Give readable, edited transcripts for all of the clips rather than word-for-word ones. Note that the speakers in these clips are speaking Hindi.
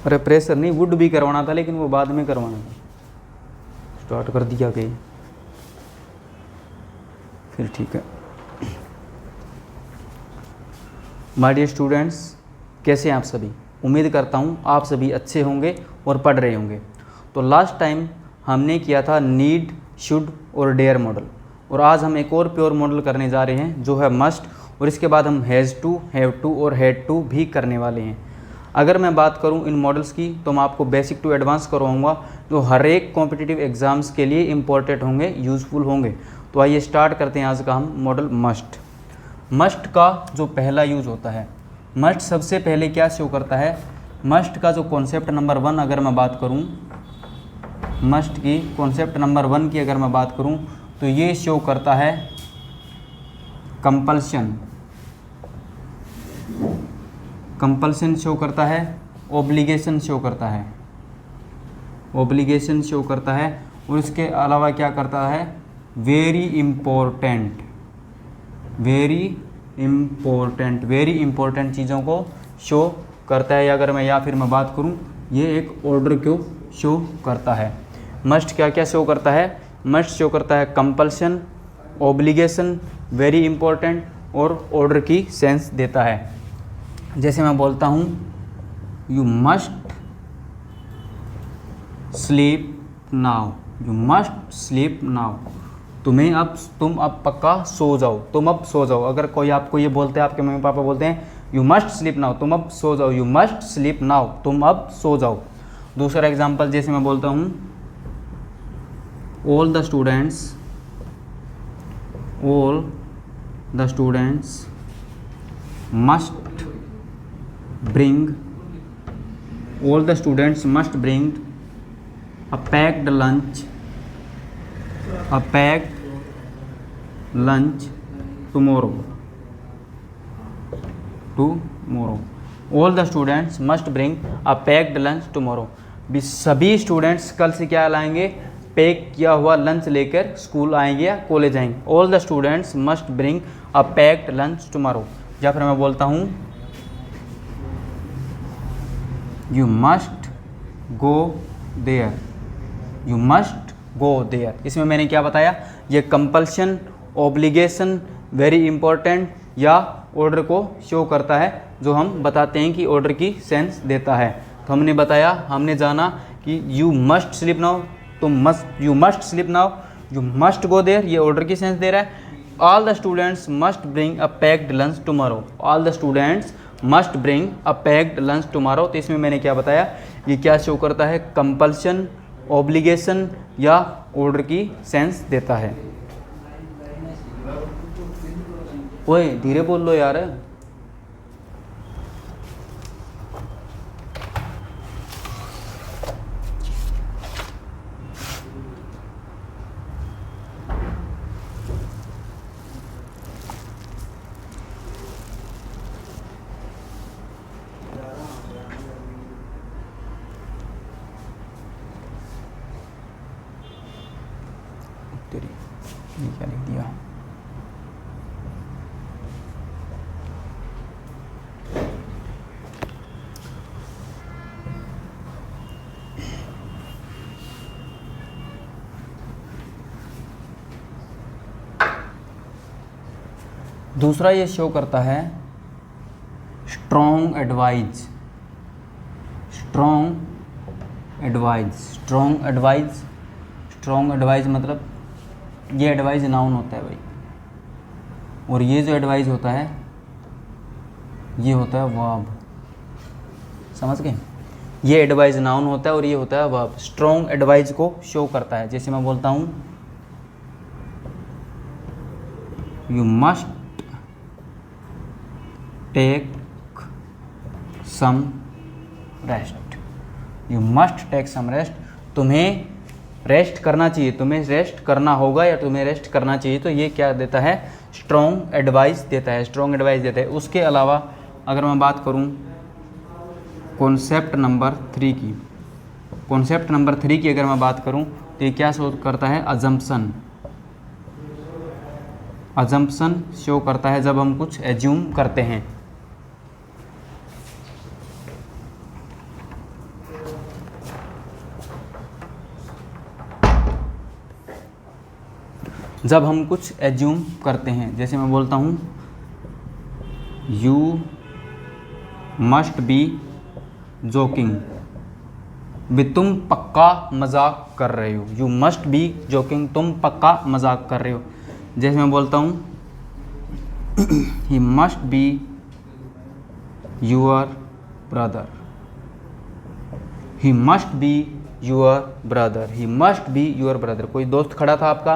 अरे प्रेशर नहीं, वुड भी करवाना था लेकिन वो बाद में करवाना था, स्टार्ट कर दिया गया फिर ठीक है। माय डियर स्टूडेंट्स, कैसे हैं आप सभी? उम्मीद करता हूँ आप सभी अच्छे होंगे और पढ़ रहे होंगे। तो लास्ट टाइम हमने किया था नीड, शुड और डेयर मॉडल, और आज हम एक और प्योर मॉडल करने जा रहे हैं जो है मस्ट, और इसके बाद हम हैज़ टू, हैव टू और हैड टू भी करने वाले हैं। अगर मैं बात करूं इन मॉडल्स की तो मैं आपको बेसिक टू एडवांस करवाऊंगा जो हर एक कॉम्पिटिटिव एग्जाम्स के लिए इम्पोर्टेंट होंगे, यूज़फुल होंगे। तो आइए स्टार्ट करते हैं आज का हम मॉडल मस्ट। मस्ट का जो पहला यूज़ होता है, मस्ट सबसे पहले क्या शो करता है? मस्ट का जो कॉन्सेप्ट नंबर 1 अगर मैं बात करूं, मस्ट की कॉन्सेप्ट नंबर 1 की अगर मैं बात करूं तो ये शो करता है कंपल्शन, कंपल्शन शो करता है, ऑब्लिगेशन शो करता है, ऑब्लिगेशन शो करता है, और इसके अलावा क्या करता है? Very important, very important, very important चीज़ों को शो करता है। या अगर मैं बात करूं, ये एक ऑर्डर को शो करता है। मस्ट क्या क्या शो करता है? मस्ट शो करता है कंपल्शन, ऑब्लिगेशन, वेरी इम्पोर्टेंट और ऑर्डर की सेंस देता है। जैसे मैं बोलता हूँ you must sleep now, you must sleep now, तुम अब पक्का सो जाओ, तुम अब सो जाओ। अगर कोई आपको ये बोलते हैं, आपके मम्मी पापा बोलते हैं यू मस्ट स्लीप नाउ, तुम अब सो जाओ, यू मस्ट स्लीप नाउ, तुम अब सो जाओ। दूसरा एग्जांपल जैसे मैं बोलता हूँ all the students must bring, all the students must bring a packed lunch tomorrow, all the students must bring a packed lunch tomorrow। भी सभी स्टूडेंट्स कल से क्या लाएंगे? पैक किया हुआ लंच लेकर स्कूल आएंगे या कॉलेज आएंगे। All the students must bring a packed lunch tomorrow. या फिर मैं बोलता हूँ you must go there, you must go there. इसमें मैंने क्या बताया? ये कंपल्शन, ऑब्लिगेशन, वेरी इंपॉर्टेंट या ऑर्डर को शो करता है, जो हम बताते हैं कि ऑर्डर की सेंस देता है। तो हमने बताया, हमने जाना कि you must sleep now, you must sleep now, you must go there, ये ऑर्डर की सेंस दे रहा है। All the students must bring a packed lunch tomorrow, all the students must bring a packed lunch tomorrow. तो इसमें मैंने क्या बताया? ये क्या शो करता है? कंपल्शन, ऑब्लिगेशन या ऑर्डर की सेंस देता है। ओए धीरे बोल लो यार। ये क्या लिख दिया? दूसरा ये शो करता है strong advise, strong advise, strong advise, strong advise मतलब ये एडवाइस नाउन होता है भाई, और ये जो एडवाइस होता है ये होता है वर्ब। समझ गए? ये एडवाइस नाउन होता है और ये होता है वर्ब। स्ट्रॉन्ग एडवाइस को शो करता है। जैसे मैं बोलता हूँ you must take some rest, you must take some rest, तुम्हें रेस्ट करना चाहिए, तुम्हें रेस्ट करना होगा या तुम्हें रेस्ट करना चाहिए। तो ये क्या देता है? स्ट्रॉन्ग एडवाइस देता है, स्ट्रॉन्ग एडवाइस देता है। उसके अलावा अगर मैं बात करूं कॉन्सेप्ट नंबर 3 की, कॉन्सेप्ट नंबर 3 की अगर मैं बात करूं तो ये क्या शो करता है? अजम्पशन, अजम्पशन शो करता है जब हम कुछ एज्यूम करते हैं। जब हम कुछ एज्यूम करते हैं, जैसे मैं बोलता हूँ यू मस्ट बी जोकिंग, भी तुम पक्का मजाक कर रहे हो। यू मस्ट बी जोकिंग, तुम पक्का मजाक कर रहे हो। जैसे मैं बोलता हूँ he must be your brother, he must be your brother, he must be your brother. कोई दोस्त खड़ा था आपका,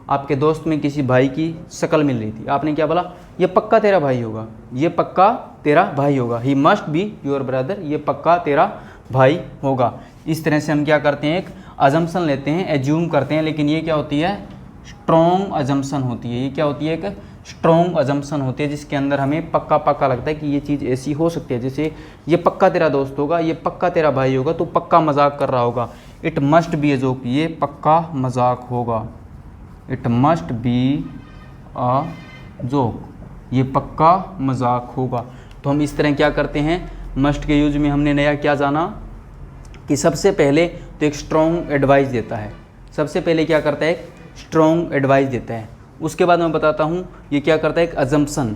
आपके दोस्त में किसी भाई की शक्ल मिल रही थी, आपने क्या बोला, ये पक्का तेरा भाई होगा, ये पक्का तेरा भाई होगा। He must be your brother, ये पक्का तेरा भाई होगा। इस तरह से हम क्या करते हैं, एक अजम्पशन लेते हैं, एज्यूम करते हैं, लेकिन ये क्या होती है, स्ट्रॉन्ग अजम्पशन होती है। ये क्या होती है, एक स्ट्रॉन्ग अजम्पशन होती है, जिसके अंदर हमें पक्का पक्का लगता है कि ये चीज़ ऐसी हो सकती है। जैसे ये पक्का तेरा दोस्त होगा, ये पक्का तेरा भाई होगा, तो पक्का मजाक कर रहा होगा। It must be a joke, ये पक्का मजाक होगा। It must be a joke, ये पक्का मजाक होगा। तो हम इस तरह क्या करते हैं, मस्ट के यूज में हमने नया क्या जाना कि सबसे पहले तो एक स्ट्रॉन्ग एडवाइस देता है। सबसे पहले क्या करता है, स्ट्रॉन्ग एडवाइस देता है। उसके बाद मैं बताता हूँ ये क्या करता है, एक अजम्पशन,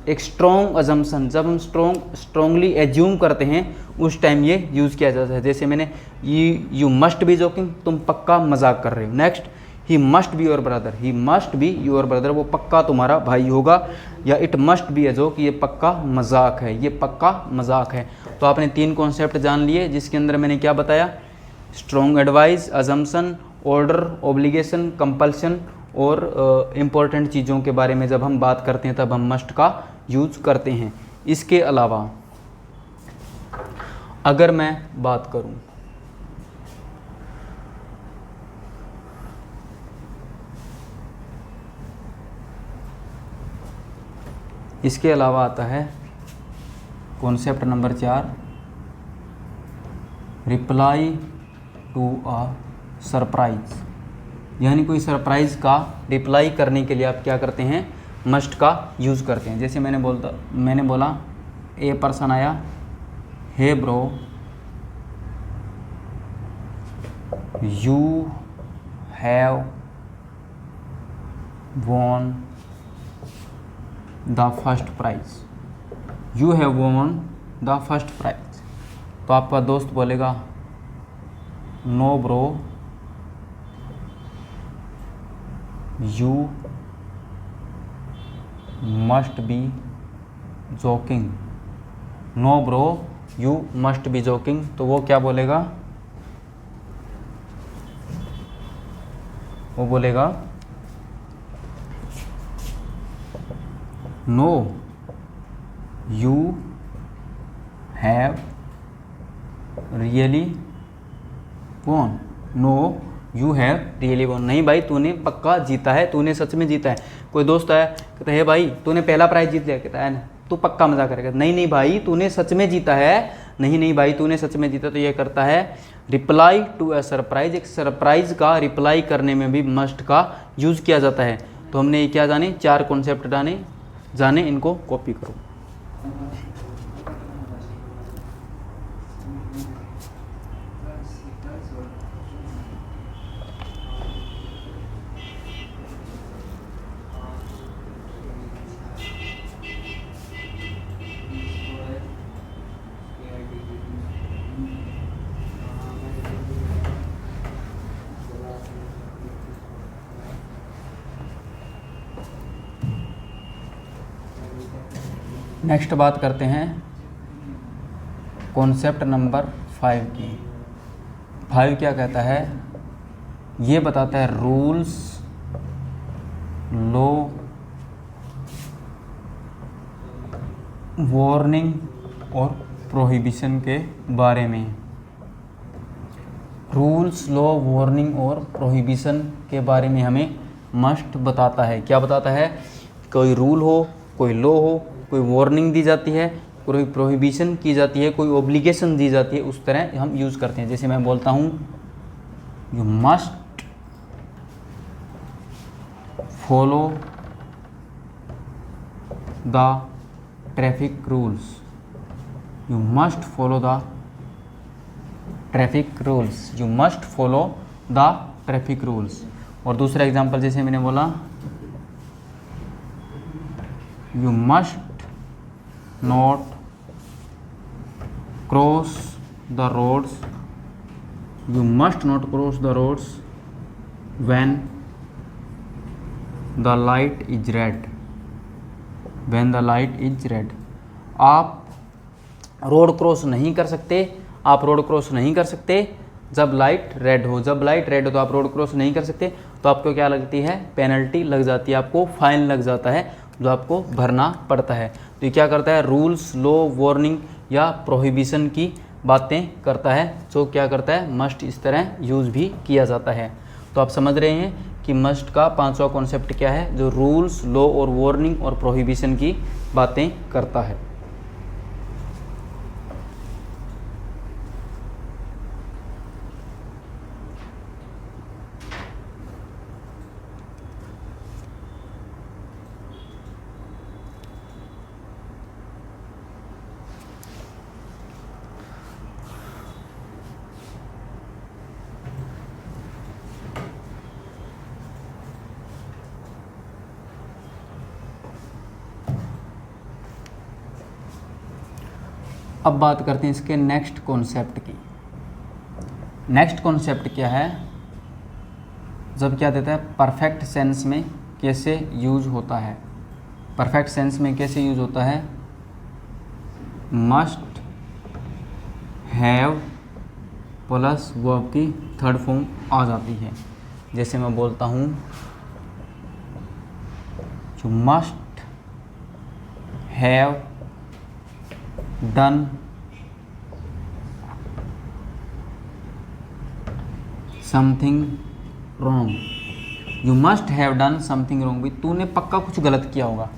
एक स्ट्रॉन्ग अजम्पशन। जब हम स्ट्रॉन्गली एज्यूम करते हैं उस टाइम ये यूज़ किया जाता है। जैसे मैंने यू मस्ट बी जोकिंग, तुम पक्का मजाक कर रहे हो। Next, he must be your brother, he must be your brother, वो पक्का तुम्हारा भाई होगा। या it must be a joke, ये पक्का मजाक है, ये पक्का मजाक है। तो आपने 3 कॉन्सेप्ट जान लिए, जिसके अंदर मैंने क्या बताया, strong advice, assumption, order, obligation, compulsion और इम्पोर्टेंट चीज़ों के बारे में जब हम बात करते हैं तब हम मस्ट का यूज करते हैं। इसके अलावा अगर मैं बात करूं, इसके अलावा आता है concept number 4, reply to a surprise. यानी कोई सरप्राइज़ का रिप्लाई करने के लिए आप क्या करते हैं, मस्ट का यूज़ करते हैं। जैसे मैंने बोला ए पर्सन आया, hey bro you have won the first prize, you have won the first prize. तो आपका दोस्त बोलेगा no bro you must be joking, no bro you must be joking. तो वो क्या बोलेगा, वो बोलेगा no you have really won, no you have really won. नहीं भाई तूने पक्का जीता है, तूने सच में जीता है। कोई दोस्त आया कहता है भाई तूने पहला प्राइज जीत लिया, कहता है तू पक्का मजा करेगा, नहीं नहीं भाई तूने सच में जीता है, नहीं नहीं भाई तूने सच में जीता। तो ये करता है रिप्लाई टू अ सरप्राइज। एक सरप्राइज का रिप्लाई करने में भी मस्ट का यूज़ किया जाता है। तो हमने ये क्या जाने, 4 कॉन्सेप्ट जाने, इनको कॉपी करो। नेक्स्ट बात करते हैं कॉन्सेप्ट नंबर 5 की। 5 क्या कहता है, ये बताता है रूल्स, लॉ, वार्निंग और प्रोहिबिशन के बारे में। रूल्स, लॉ, वार्निंग और प्रोहिबिशन के बारे में हमें मस्ट बताता है। क्या बताता है, कोई रूल हो, कोई लॉ हो, कोई वार्निंग दी जाती है, कोई प्रोहिबिशन की जाती है, कोई ऑब्लिगेशन दी जाती है, उस तरह हम यूज़ करते हैं। जैसे मैं बोलता हूँ you must follow the traffic rules, you must follow the traffic rules, you must follow the traffic rules. और दूसरा एग्जांपल जैसे मैंने बोला, you must not cross the roads, you must not cross the roads when the light is red, when the light is red. आप रोड क्रॉस नहीं कर सकते, आप रोड क्रॉस नहीं कर सकते जब लाइट रेड हो। जब लाइट रेड हो तो आप रोड क्रॉस नहीं कर सकते, तो आपको क्या लगती है, पेनल्टी लग जाती है, आपको फाइन लग जाता है जो आपको भरना पड़ता है। तो ये क्या करता है, रूल्स, लॉ, वार्निंग या प्रोहिबिशन की बातें करता है, जो क्या करता है, मस्ट इस तरह यूज़ भी किया जाता है। तो आप समझ रहे हैं कि मस्ट का पांचवा कॉन्सेप्ट क्या है, जो रूल्स, लॉ और वार्निंग और प्रोहिबिशन की बातें करता है। अब बात करते हैं इसके नेक्स्ट कॉन्सेप्ट की। नेक्स्ट कॉन्सेप्ट क्या है, जब क्या देता है, परफेक्ट सेंस में कैसे यूज होता है। परफेक्ट सेंस में कैसे यूज होता है, मस्ट हैव प्लस वर्ब की थर्ड फॉर्म आ जाती है। जैसे मैं बोलता हूँ, you must have done something wrong, you must have done something wrong, भी तूने पक्का कुछ गलत किया होगा।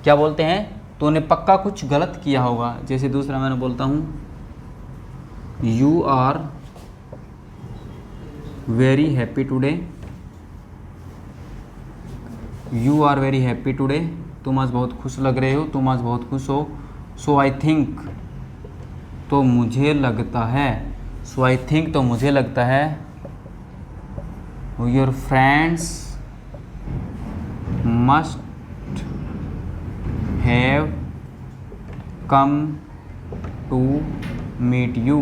क्या बोलते हैं, तूने पक्का कुछ गलत किया होगा। जैसे दूसरा मैंने बोलता हूँ, you are very happy today, you are very happy today, तुम आज बहुत खुश लग रहे हो, तुम आज बहुत खुश हो। सो आई थिंक, तो मुझे लगता है, सो आई थिंक तो मुझे लगता है, your friends must have come to meet you,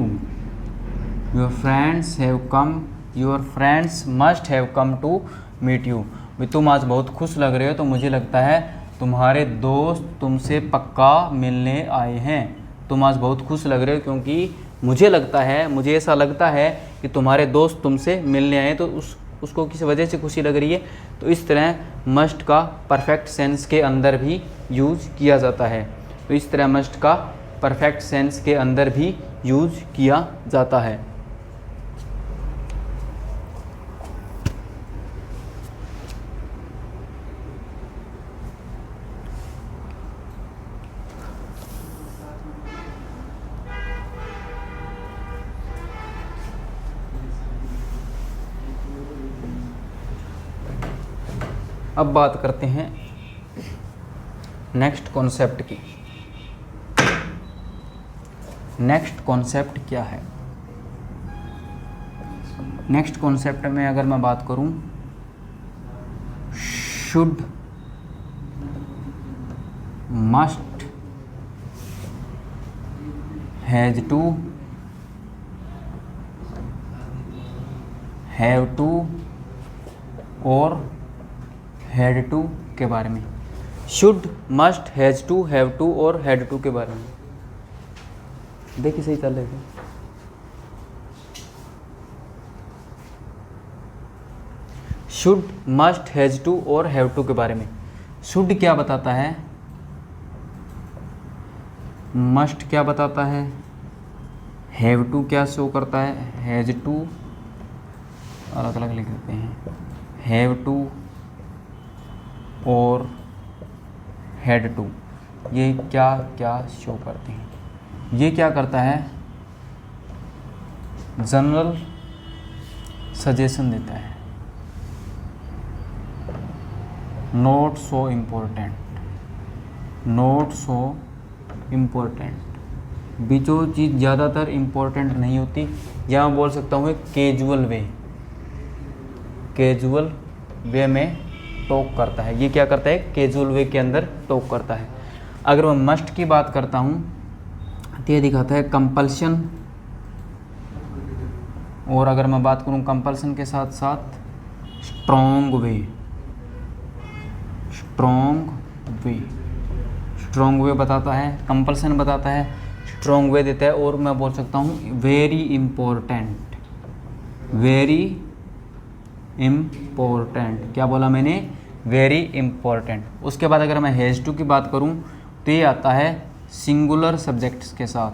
your friends have come, your friends must have come to meet you. भी तुम आज बहुत खुश लग रहे हो, तो मुझे लगता है तुम्हारे दोस्त तुमसे पक्का मिलने आए हैं। तुम आज बहुत खुश लग रहे हो क्योंकि मुझे लगता है, मुझे ऐसा लगता है कि तुम्हारे दोस्त तुमसे मिलने आए, तो उसको किस वजह से खुशी लग रही है। तो इस तरह मस्ट का परफेक्ट सेंस के अंदर भी यूज किया जाता है। तो इस तरह मस्ट का परफेक्ट सेंस के अंदर भी यूज किया जाता है। अब बात करते हैं नेक्स्ट कॉन्सेप्ट की। नेक्स्ट कॉन्सेप्ट क्या है, नेक्स्ट कॉन्सेप्ट में अगर मैं बात करूं, should, must, has to, have to और हैड टू के बारे में। Should, must, has to, have to और हैड टू के बारे में देखिए, सही चल रहे थे। शुड, मस्ट, हैज टू और हैव टू के बारे में। शुड क्या बताता है, मस्ट क्या बताता है, हैव टू क्या शो करता है, हैज टू अलग अलग लिख देते हैं, हैव टू और हेड टू, ये क्या क्या शो करते हैं। ये क्या करता है, जनरल सजेशन देता है, not so important, not so important, भी जो चीज़ ज़्यादातर इम्पोर्टेंट नहीं होती, या मैं बोल सकता हूँ कैजुअल वे, कैजुअल वे में टॉक करता है। ये क्या करता है, कैजुअल वे के अंदर टॉक करता है। अगर मैं मस्ट की बात करता हूँ तो ये दिखाता है कंपल्शन, और अगर मैं बात करूँ कंपल्सन के साथ साथ स्ट्रॉन्ग वे, स्ट्रॉन्ग वे बताता है, कंपल्सन बताता है, स्ट्रॉन्ग वे देता है, और मैं बोल सकता हूँ वेरी इम्पोर्टेंट, क्या बोला मैंने, वेरी इम्पोर्टेंट। उसके बाद अगर मैं हैज़ टू की बात करूँ तो ये आता है सिंगुलर सब्जेक्ट्स के साथ,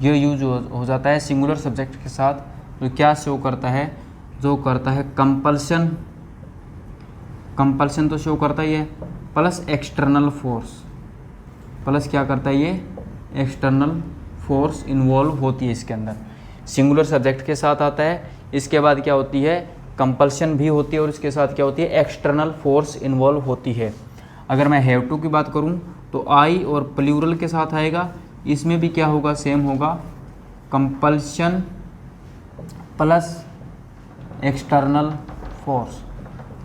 ये यूज हो जाता है सिंगुलर सब्जेक्ट के साथ। तो क्या शो करता है, जो करता है कंपल्सन तो शो करता ही है, प्लस एक्सटर्नल फोर्स, प्लस क्या करता है, ये एक्सटर्नल फोर्स इन्वॉल्व होती है इसके अंदर, सिंगुलर सब्जेक्ट के साथ आता है। इसके बाद क्या होती है, कंपल्शन भी होती है, और इसके साथ क्या होती है, एक्सटर्नल फोर्स इन्वॉल्व होती है। अगर मैं हैव टू की बात करूं तो आई और प्लूरल के साथ आएगा, इसमें भी क्या होगा, सेम होगा, compulsion plus external force,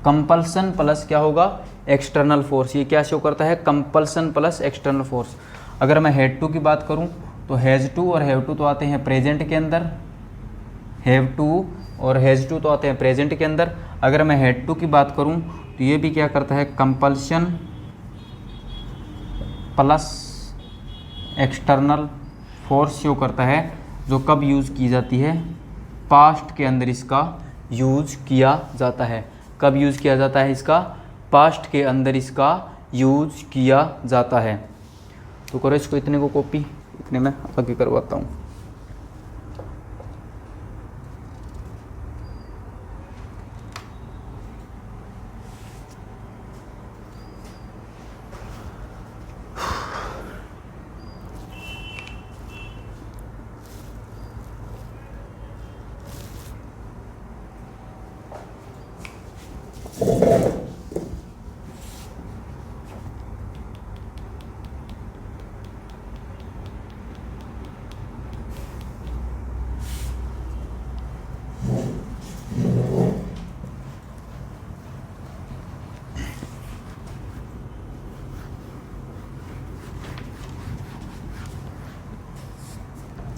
compulsion plus क्या होगा, एक्सटर्नल फोर्स। ये क्या शो करता है, कंपल्सन प्लस एक्सटर्नल फोर्स। अगर मैं हैड टू की बात करूं तो हैज़ टू और हैव टू तो आते हैं प्रेजेंट के अंदर, हैव टू और हैज़ टू तो आते हैं प्रेजेंट के अंदर। अगर मैं हैड टू की बात करूं तो ये भी क्या करता है, compulsion plus external force show करता है, जो कब यूज़ की जाती है, पास्ट के अंदर इसका यूज किया जाता है। कब यूज़ किया जाता है इसका, पास्ट के अंदर इसका यूज किया जाता है। तो करो इसको, इतने को कॉपी, इतने में आगे करवाता हूँ।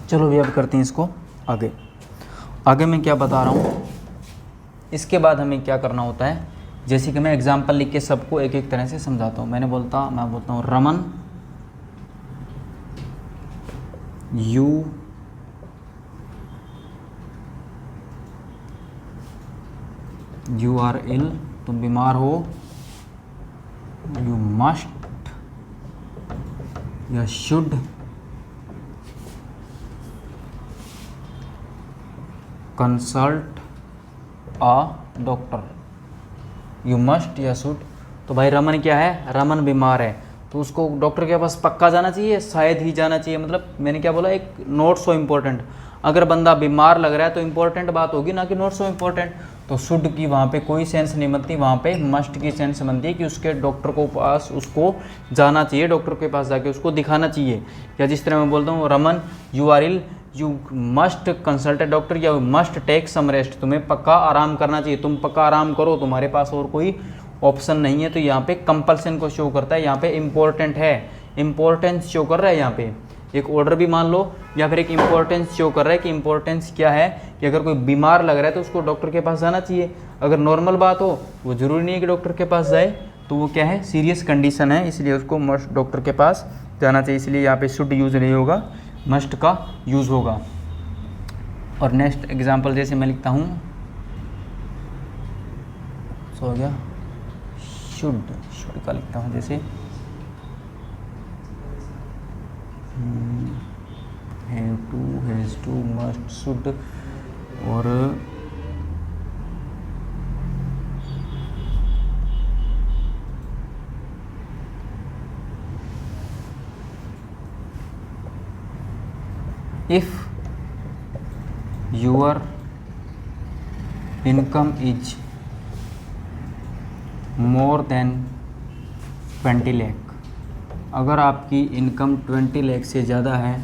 चलो भी अब करते हैं इसको आगे मैं क्या बता रहा हूँ। इसके बाद हमें क्या करना होता है, जैसे कि मैं एग्जाम्पल लिख के सबको एक एक तरह से समझाता हूँ। मैं बोलता हूँ रमन यू आर इल, तुम बीमार हो, यू मस्ट या should consult a doctor, you must या शुड। तो भाई रमन क्या है, रमन बीमार है, तो उसको डॉक्टर के पास पक्का जाना चाहिए, शायद ही जाना चाहिए। मतलब मैंने क्या बोला, एक नॉट सो इम्पोर्टेंट। अगर बंदा बीमार लग रहा है तो इम्पोर्टेंट बात होगी ना कि नॉट सो इम्पोर्टेंट। तो शुड की वहाँ पे कोई सेंस नहीं बनती, वहाँ पे मस्ट की सेंस बनती है कि उसके डॉक्टर को पास उसको जाना चाहिए, डॉक्टर के पास जाके उसको दिखाना चाहिए। या जिस तरह मैं बोलता हूँ Raman you are ill, you must consult a doctor, या मस्ट टेक सम रेस्ट, तुम्हें पक्का आराम करना चाहिए, तुम पक्का आराम करो, तुम्हारे पास और कोई ऑप्शन नहीं है। तो यहाँ पे कंपल्सन को शो करता है, यहाँ पे इम्पोर्टेंट है, इम्पोर्टेंस शो कर रहा है। यहाँ पे एक ऑर्डर भी मान लो, या फिर एक इम्पोर्टेंस शो कर रहा है कि इम्पोर्टेंस क्या है, कि अगर कोई बीमार लग रहा है तो उसको डॉक्टर के पास जाना चाहिए। अगर नॉर्मल बात हो, वो ज़रूरी नहीं है कि डॉक्टर के पास जाए, तो वो क्या है, सीरियस कंडीशन है, इसलिए उसको मस्ट डॉक्टर के पास जाना चाहिए। इसलिए यहाँ पे शुड यूज़ नहीं होगा, मस्ट का यूज़ होगा। और नेक्स्ट एग्जाम्पल जैसे मैं लिखता हूँ, सो हो गया, शुड का लिखता हूँ, जैसे have to, has to, must, should, और if your income is more then 20 lakh, अगर आपकी इनकम 20 लाख से ज़्यादा है,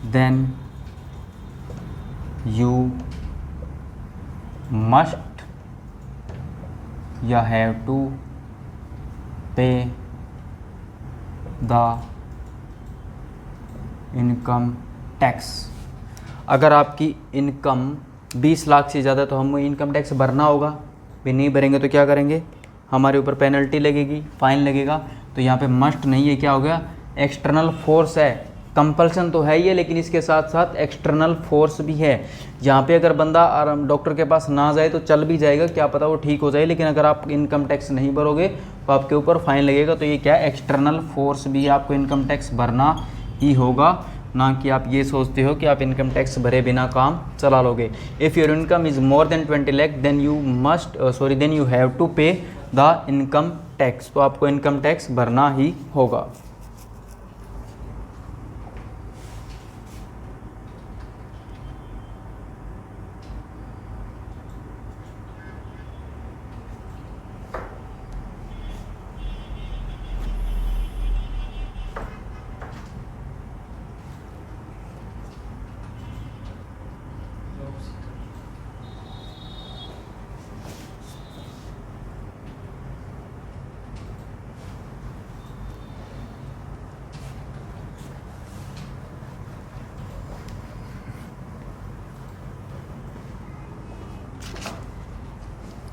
देन यू मस्ट या have to pay the income tax. अगर आपकी इनकम 20 लाख से ज़्यादा तो हम इनकम टैक्स भरना होगा, भी नहीं भरेंगे तो क्या करेंगे, हमारे ऊपर पेनल्टी लगेगी, फाइन लगेगा। तो यहाँ पे मस्ट नहीं है, क्या हो गया, एक्सटर्नल फोर्स है। कंपल्सन तो है ही है, लेकिन इसके साथ साथ एक्सटर्नल फोर्स भी है। यहाँ पे अगर बंदा डॉक्टर के पास ना जाए तो चल भी जाएगा, क्या पता वो ठीक हो जाए, लेकिन अगर आप इनकम टैक्स नहीं भरोगे तो आपके ऊपर फाइन लगेगा। तो ये क्या है, एक्सटर्नल फोर्स भी है, आपको इनकम टैक्स भरना ही होगा, ना कि आप ये सोचते हो कि आप इनकम टैक्स भरे बिना काम चला लोगे। If your income is more then 20 lakh then you have to pay the income tax. तो आपको इनकम टैक्स भरना ही होगा।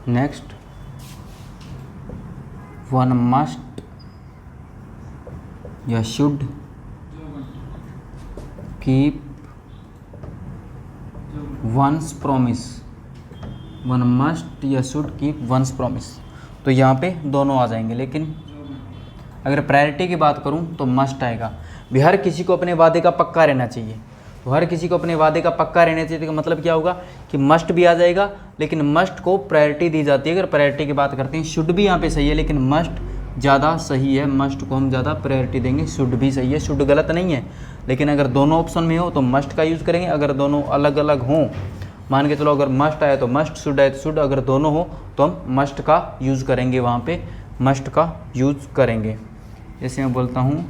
नेक्स्ट, वन मस्ट या should keep one's promise. One must या शुड कीप वंस प्रॉमिस, तो यहाँ पे दोनों आ जाएंगे, लेकिन अगर प्रायोरिटी की बात करूँ तो मस्ट आएगा। भी हर किसी को अपने वादे का पक्का रहना चाहिए, तो हर किसी को अपने वादे का पक्का रहना चाहिए, तो मतलब क्या होगा कि मस्ट भी आ जाएगा, लेकिन मस्ट को प्रायोरिटी दी जाती है। अगर प्रायोरिटी की बात करते हैं, शुड भी यहाँ पे सही है, लेकिन मस्ट ज़्यादा सही है, मस्ट को हम ज़्यादा प्रायोरिटी देंगे। शुड भी सही है, शुड गलत नहीं है, लेकिन अगर दोनों ऑप्शन में हो तो मस्ट का यूज़ करेंगे। अगर दोनों अलग अलग हों, मान के चलो अगर मस्ट आया तो मस्ट, शुड आया तो शुड, अगर दोनों हो तो हम मस्ट का यूज़ करेंगे, वहाँ पे मस्ट का यूज़ करेंगे। जैसे मैं बोलता हूँ,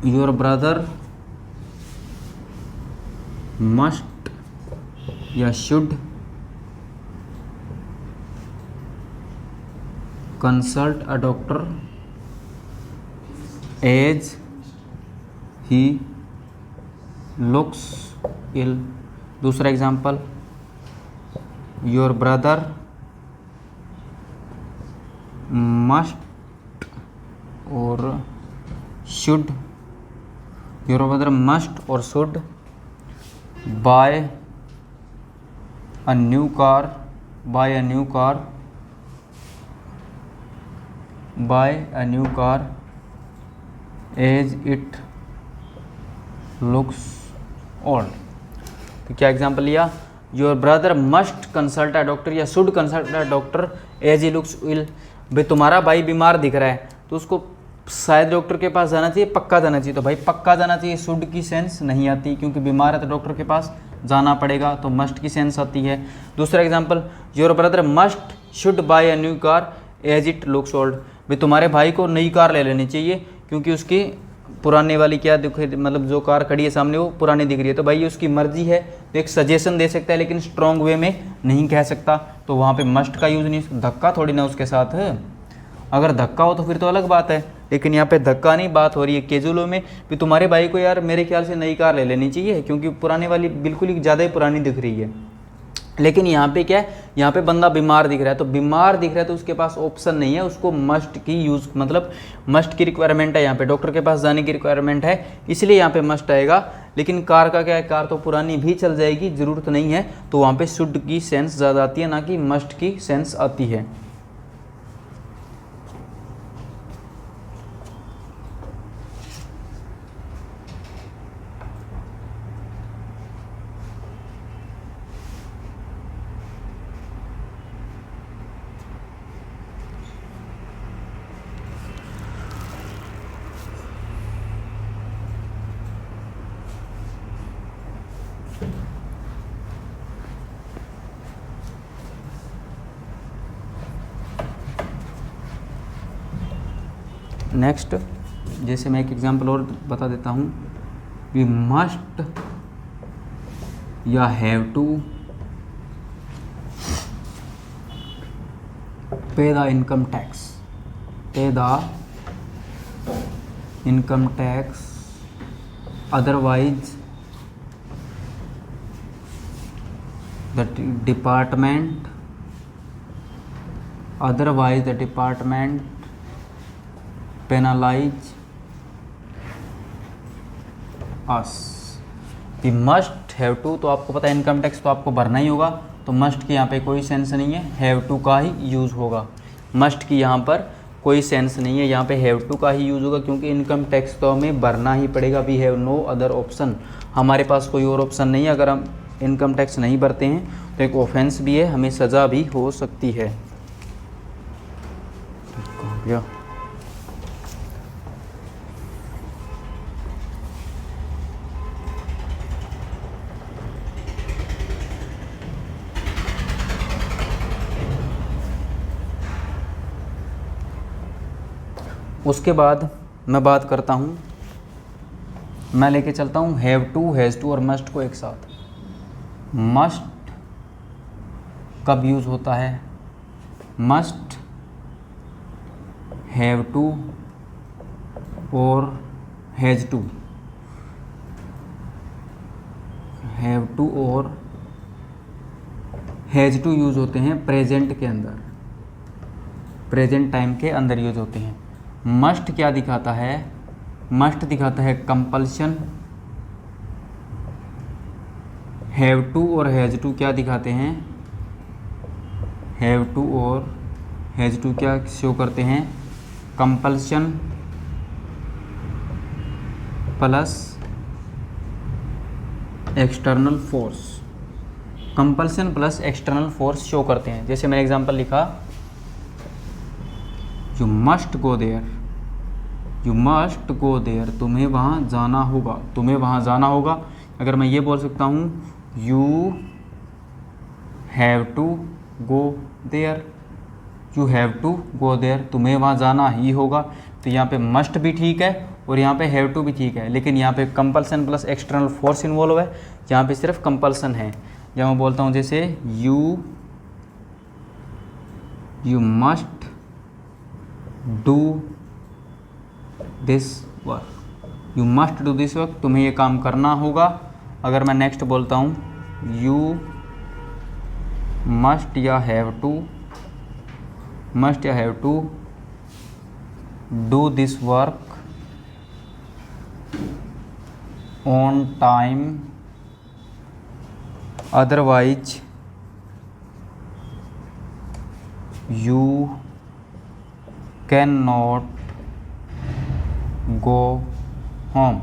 योर ब्रदर मस्ट या should consult a doctor as he looks ill. दूसरा एग्जाम्पल, योर ब्रदर मस्ट और शुड, योर ब्रदर मस्ट और should buy a new car, buy a new car, buy a new car as it looks old. तो क्या एग्जाम्पल लिया, your brother must consult a doctor या should consult a doctor as he looks ill. भाई तुम्हारा भाई बीमार दिख रहा है तो उसको शायद डॉक्टर के पास जाना चाहिए, पक्का जाना चाहिए। तो भाई पक्का जाना चाहिए, शुड की सेंस नहीं आती, क्योंकि बीमार है तो डॉक्टर के पास जाना पड़ेगा, तो मस्ट की सेंस आती है। दूसरा example, your brother must should buy a new car as it looks old. भाई तुम्हारे भाई को नई कार ले लेनी चाहिए, क्योंकि उसकी पुराने वाली क्या दिख, मतलब जो कार खड़ी है सामने वो पुरानी दिख रही है। तो भाई उसकी मर्जी है, तो एक सजेशन दे सकता है, लेकिन स्ट्रॉन्ग वे में नहीं कह सकता, तो वहाँ पे मस्ट का यूज़ नहीं। धक्का थोड़ी ना उसके साथ है, अगर धक्का हो तो फिर तो अलग बात है, लेकिन यहाँ पे धक्का नहीं, बात हो रही है कैजुअल में। भी तुम्हारे भाई को यार मेरे ख्याल से नई कार ले लेनी चाहिए, क्योंकि पुराने वाली बिल्कुल ही ज़्यादा ही पुरानी दिख रही है। लेकिन यहाँ पे क्या है, यहाँ पे बंदा बीमार दिख रहा है, तो बीमार दिख रहा है तो उसके पास ऑप्शन नहीं है, उसको मस्ट की यूज़, मतलब मस्ट की रिक्वायरमेंट है, यहाँ पे डॉक्टर के पास जाने की रिक्वायरमेंट है, इसलिए यहाँ पे मस्ट आएगा। लेकिन कार का क्या है, कार तो पुरानी भी चल जाएगी, ज़रूरत नहीं है, तो वहाँ पे शुड की सेंस ज़्यादा आती है, ना कि मस्ट की सेंस आती है। नेक्स्ट, जैसे मैं एक एग्जांपल और बता देता हूँ, वी मस्ट या have to pay the income tax, पे the income tax, otherwise the department, otherwise the department penalize us। कि मस्ट हैव टू, तो आपको पता है इनकम टैक्स तो आपको भरना ही होगा, तो मस्ट की यहाँ पे कोई सेंस नहीं है, हैव टू का ही यूज़ होगा। मस्ट की यहाँ पर कोई सेंस नहीं है, यहाँ पे हैव टू का ही यूज़ होगा, क्योंकि इनकम टैक्स तो हमें भरना ही पड़ेगा। We have no other option, हमारे पास कोई और ऑप्शन नहीं है। अगर हम इनकम टैक्स नहीं भरते हैं तो एक ऑफेंस भी है, हमें सज़ा भी हो सकती है। या उसके बाद मैं बात करता हूँ, मैं लेके चलता हूँ हैव टू, हैज़ टू और मस्ट को एक साथ। मस्ट कब यूज़ होता है? मस्ट, हैव टू और हैज़ टू, हैव टू और हैज़ टू यूज़ होते हैं प्रेजेंट के अंदर, प्रेजेंट टाइम के अंदर यूज़ होते हैं। मस्ट क्या दिखाता है? मस्ट दिखाता है कंपल्शन। हैव टू और हैज़ टू क्या दिखाते हैं? हैव टू और हैज़ टू क्या शो करते हैं? Compulsion plus external force, compulsion plus external force show करते हैं। जैसे मैंने एग्जांपल लिखा, you must go there, you must go there, तुम्हें वहाँ जाना होगा, तुम्हें वहाँ जाना होगा। अगर मैं ये बोल सकता हूँ you have to go there, you have to go there, तुम्हें वहाँ जाना ही होगा, तो यहाँ पे मस्ट भी ठीक है और यहाँ पे हैव टू भी ठीक है, लेकिन यहाँ पे compulsion plus external force involve है, यहाँ पे सिर्फ कंपल्सन है। जब मैं बोलता हूँ जैसे you must do this work, you must do this work, तुम्हें ये काम करना होगा। अगर मैं नेक्स्ट बोलता हूँ यू मस्ट या हैव टू, मस्ट या have to do this work on time, otherwise you can not go home,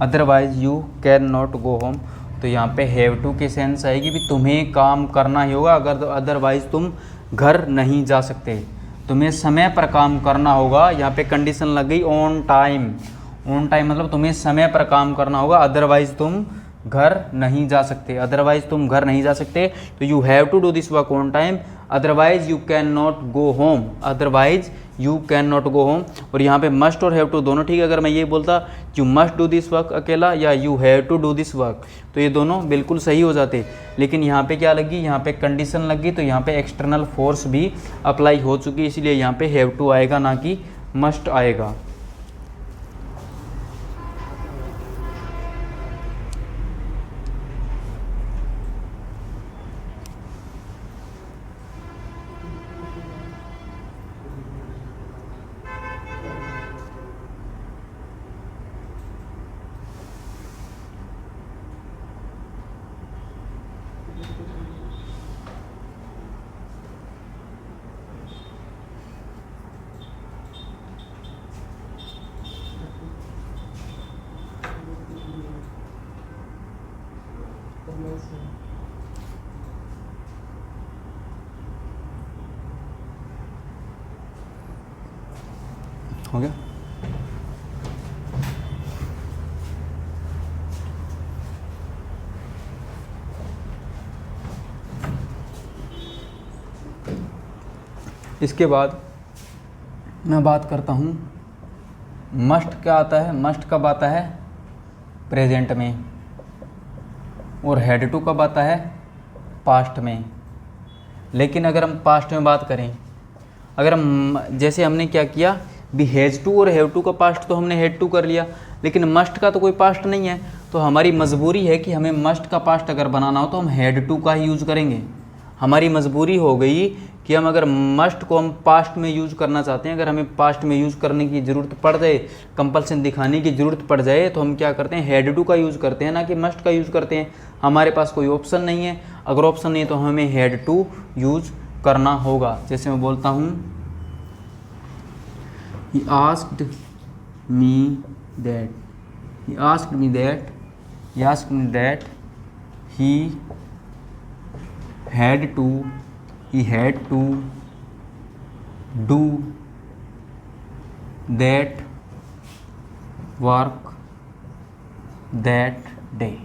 otherwise you can not go home. तो यहाँ पे हैव टू की सेंस आएगी भी तुम्हें काम करना ही होगा, अगर अदरवाइज तुम घर नहीं जा सकते, तुम्हें समय पर काम करना होगा। यहाँ पे कंडीशन लग गई ऑन टाइम, ऑन टाइम मतलब तुम्हें समय पर काम करना होगा, अदरवाइज तुम घर नहीं जा सकते, अदरवाइज तुम घर नहीं जा सकते। तो you have to do this work on time, otherwise you can not go home, otherwise you can not go home. और यहाँ पे मस्ट और हैव टू दोनों ठीक है। अगर मैं ये बोलता you must do this work अकेला या you have to do this work, तो ये दोनों बिल्कुल सही हो जाते, लेकिन यहाँ पे क्या लगी? यहाँ पे कंडीशन लगी, तो यहाँ पे एक्सटर्नल फोर्स भी अप्लाई हो चुकी, इसलिए यहाँ पे हैव टू आएगा, ना कि मस्ट आएगा। हो गया? इसके बाद मैं बात करता हूँ मस्ट क्या आता है। मस्ट कब आता है? प्रेजेंट में। और हैड टू कब आता है? पास्ट में। लेकिन अगर हम पास्ट में बात करें, अगर हम जैसे हमने क्या किया भी हैज़ टू और हैव टू का पास्ट तो हमने हैड टू कर लिया, लेकिन मस्ट का तो कोई पास्ट नहीं है, तो हमारी मजबूरी है कि हमें मस्ट का पास्ट अगर बनाना हो तो हम हैड टू का ही यूज़ करेंगे। हमारी मजबूरी हो गई कि हम अगर मस्ट को हम पास्ट में यूज़ करना चाहते हैं, अगर हमें पास्ट में यूज़ करने की ज़रूरत पड़ जाए, कंपल्सन दिखाने की ज़रूरत पड़ जाए, तो हम क्या करते हैं? हैड टू का यूज़ करते हैं, ना कि मस्ट का यूज़ करते हैं। हमारे पास कोई ऑप्शन नहीं है, अगर ऑप्शन नहीं है तो हमें हैड टू यूज़ करना होगा। जैसे मैं बोलता हूँ he asked me that he asked me that he asked me that he had to do that work that day.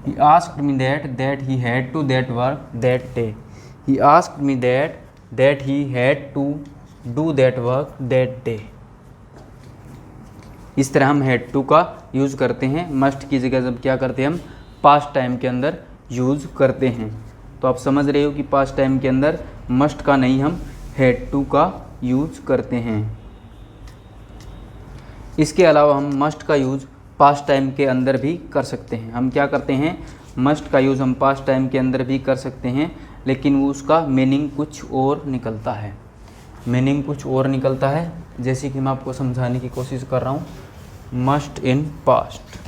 He asked me that he had to that work that day. He asked me that he had to do that work that day. इस तरह हम हैड टू का यूज़ करते हैं। मस्ट की जगह जब क्या करते हैं हम पास्ट टाइम के अंदर यूज़ करते हैं। तो आप समझ रहे हो कि पास्ट टाइम के अंदर मस्ट का नहीं, हम हैड टू का यूज़ करते हैं। इसके अलावा हम मस्ट का यूज़ पास्ट टाइम के अंदर भी कर सकते हैं। हम क्या करते हैं? मस्ट का यूज़ हम पास्ट टाइम के अंदर भी कर सकते हैं, लेकिन वो उसका मीनिंग कुछ और निकलता है। मीनिंग कुछ और निकलता है, जैसे कि मैं आपको समझाने की कोशिश कर रहा हूँ। मस्ट इन पास्ट,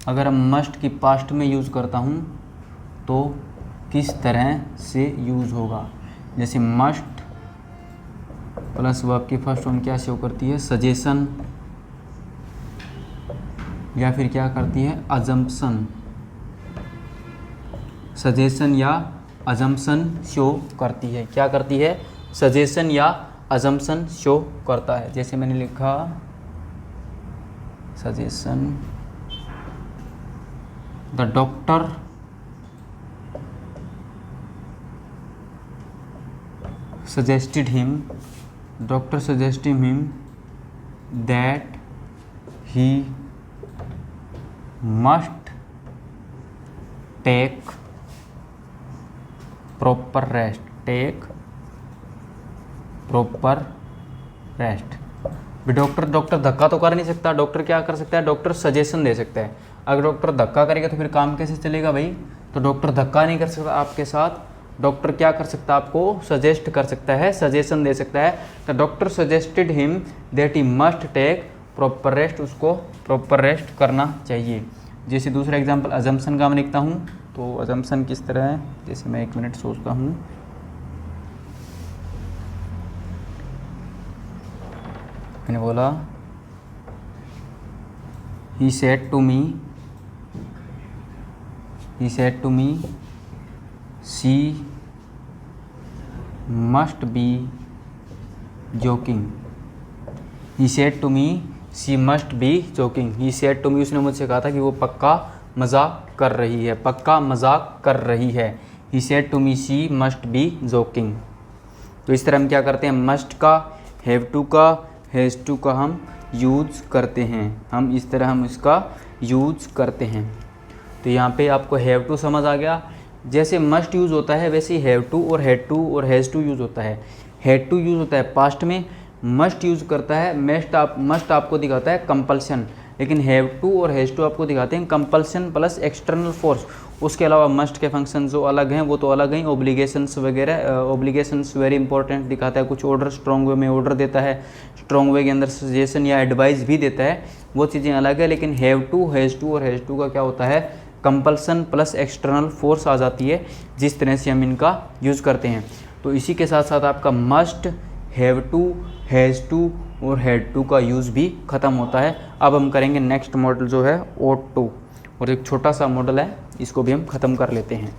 अगर हम मस्ट की पास्ट में यूज़ करता हूँ तो किस तरह से यूज़ होगा? जैसे मस्ट प्लस वर्ब की फर्स्ट फॉर्म क्या शो करती है? सजेशन, या फिर क्या करती है? अजम्पशन। सजेशन या अजम्पशन शो करती है। क्या करती है? सजेशन या अजम्पशन शो करता है। जैसे मैंने लिखा suggestion, the doctor suggested him that he must take proper rest. भी डॉक्टर धक्का तो कर नहीं सकता, डॉक्टर क्या कर सकता है? डॉक्टर सजेशन दे सकता है। अगर डॉक्टर धक्का करेगा तो फिर काम कैसे चलेगा भाई? तो डॉक्टर धक्का नहीं कर सकता आपके साथ, डॉक्टर क्या कर सकता है? आपको सजेस्ट कर सकता है, सजेशन दे सकता है। The doctor suggested him that he must take proper rest, उसको प्रॉपर रेस्ट करना चाहिए। जैसे दूसरा एग्जाम्पल अजम्पशन का मैं लिखता हूँ, तो अजम्पशन किस तरह है? जैसे मैं 1 मिनट सोचता हूँ। मैंने बोला he said to me she must be joking. he said to me she must be joking. he said to me, उसने मुझसे कहा था कि वो पक्का मजाक कर रही है, पक्का मजाक कर रही है। he said to me she must be joking. तो इस तरह हम क्या करते हैं? मस्ट का, हैव टू का, हैज़ टू का हम यूज़ करते हैं। हम इस तरह हम इसका यूज़ करते हैं। तो यहाँ पे आपको हैव टू समझ आ गया। जैसे मस्ट यूज़ होता है वैसे ही हैव टू और हैड टू और हैज़ टू यूज़ होता है। हैड टू यूज़ होता है पास्ट में, मस्ट यूज़ करता है मस्ट आपको दिखाता है कंपल्सन, लेकिन हैव टू और हैज़ टू आपको दिखाते हैं कंपल्सन प्लस एक्सटर्नल फोर्स। उसके अलावा मस्ट के फंक्शन जो अलग हैं वो तो अलग हैं। ओब्लिगेशंस वगैरह, ओब्लिगेशंस वेरी इंपॉर्टेंट दिखाता है, कुछ ऑर्डर स्ट्रॉन्ग वे में ऑर्डर देता है, स्ट्रॉन्ग वे के अंदर सजेशन या एडवाइस भी देता है, वो चीज़ें अलग है। लेकिन हैव टू, हैज़ टू और हैज़ टू का क्या होता है? कंपल्सन प्लस एक्सटर्नल फोर्स आ जाती है, जिस तरह से हम इनका यूज़ करते हैं। तो इसी के साथ साथ आपका must, have to, has to और हैड टू का यूज़ भी ख़त्म होता है। अब हम करेंगे नेक्स्ट मॉडल जो है ought to, और एक छोटा सा मॉडल है, इसको भी हम ख़त्म कर लेते हैं।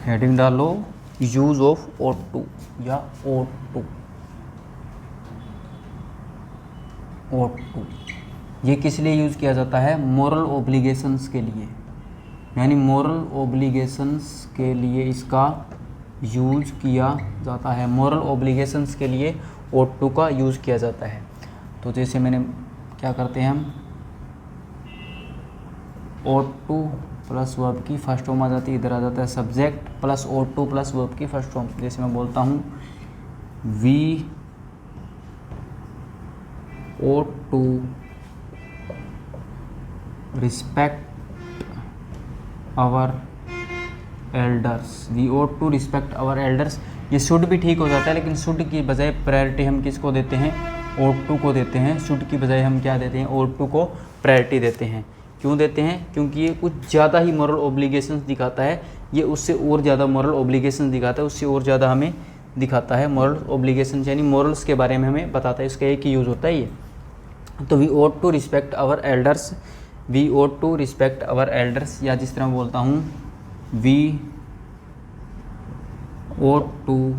हेडिंग डालो यूज ऑफ O2 या O2। O2 ये किस लिए यूज़ किया जाता है? मोरल ओब्लिगेशंस के लिए, यानी मोरल ओब्लिगेशंस के लिए इसका यूज किया जाता है। मोरल ओब्लिगेशंस के लिए O2 का यूज़ किया जाता है। तो जैसे मैंने क्या करते हैं हम, O2 प्लस वर्ब की फर्स्ट फॉर्म आ जाती है, इधर आ जाता है subject plus O2 plus verb की फर्स्ट फॉर्म। जैसे मैं बोलता हूँ we O2 respect our elders, we O2 respect our elders. ये शुड भी ठीक हो जाता है, लेकिन शुड की बजाय प्रायोरिटी हम किसको देते हैं? O2 को देते हैं। शुड की बजाय हम क्या देते हैं? O2 को प्रायोरिटी देते हैं। क्यों देते हैं? क्योंकि ये कुछ ज़्यादा ही मॉरल ऑब्लिगेशंस दिखाता है, ये उससे और ज़्यादा मॉरल ऑब्लिगेशंस दिखाता है, उससे और ज़्यादा हमें दिखाता है मॉरल ऑब्लिगेशंस, यानी मॉरल्स के बारे में हमें बताता है। इसका एक ही यूज़ होता है ये। तो we O2 respect our elders, we O2 respect our elders, या जिस तरह बोलता हूँ we O2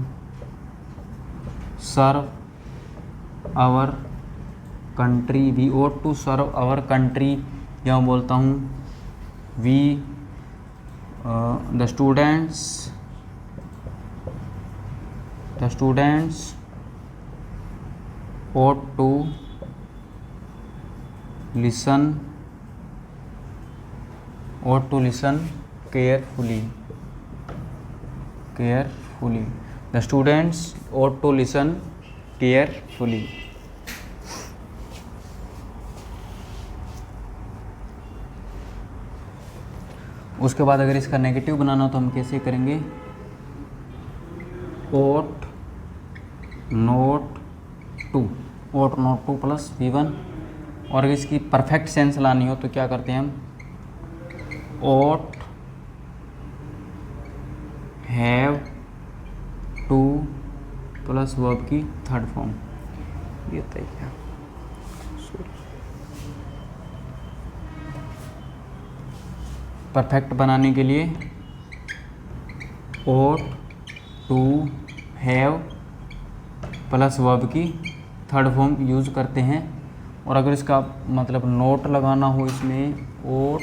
serve our country, we O2 serve our country, या बोलता हूँ we the students ought to listen carefully, the students ought to listen carefully। उसके बाद अगर इसका नेगेटिव बनाना हो तो हम कैसे करेंगे? ought not to plus V1। और अगर इसकी परफेक्ट सेंस लानी हो तो क्या करते हैं हम? ought have to plus verb की थर्ड फॉर्म। ये तय परफेक्ट बनाने के लिए ought to have plus verb की थर्ड फॉर्म यूज़ करते हैं। और अगर इसका मतलब नोट लगाना हो इसमें, ought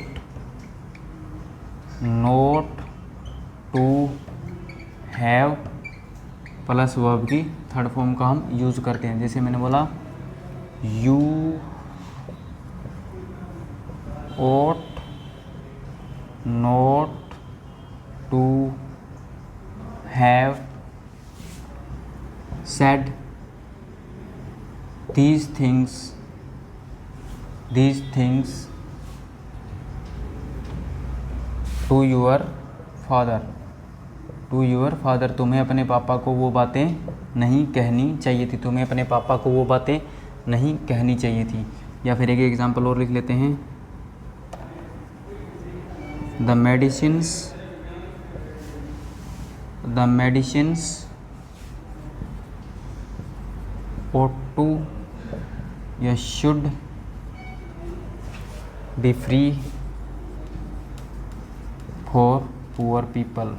not to have plus verb की थर्ड फॉर्म का हम यूज़ करते हैं। जैसे मैंने बोला you ought not to have said these things to your father, तुम्हें अपने पापा को वो बातें नहीं कहनी चाहिए थी, तुम्हें अपने पापा को वो बातें नहीं कहनी चाहिए थी। या फिर एक एग्जांपल और लिख लेते हैं, the medicines ought to या should be free for poor people,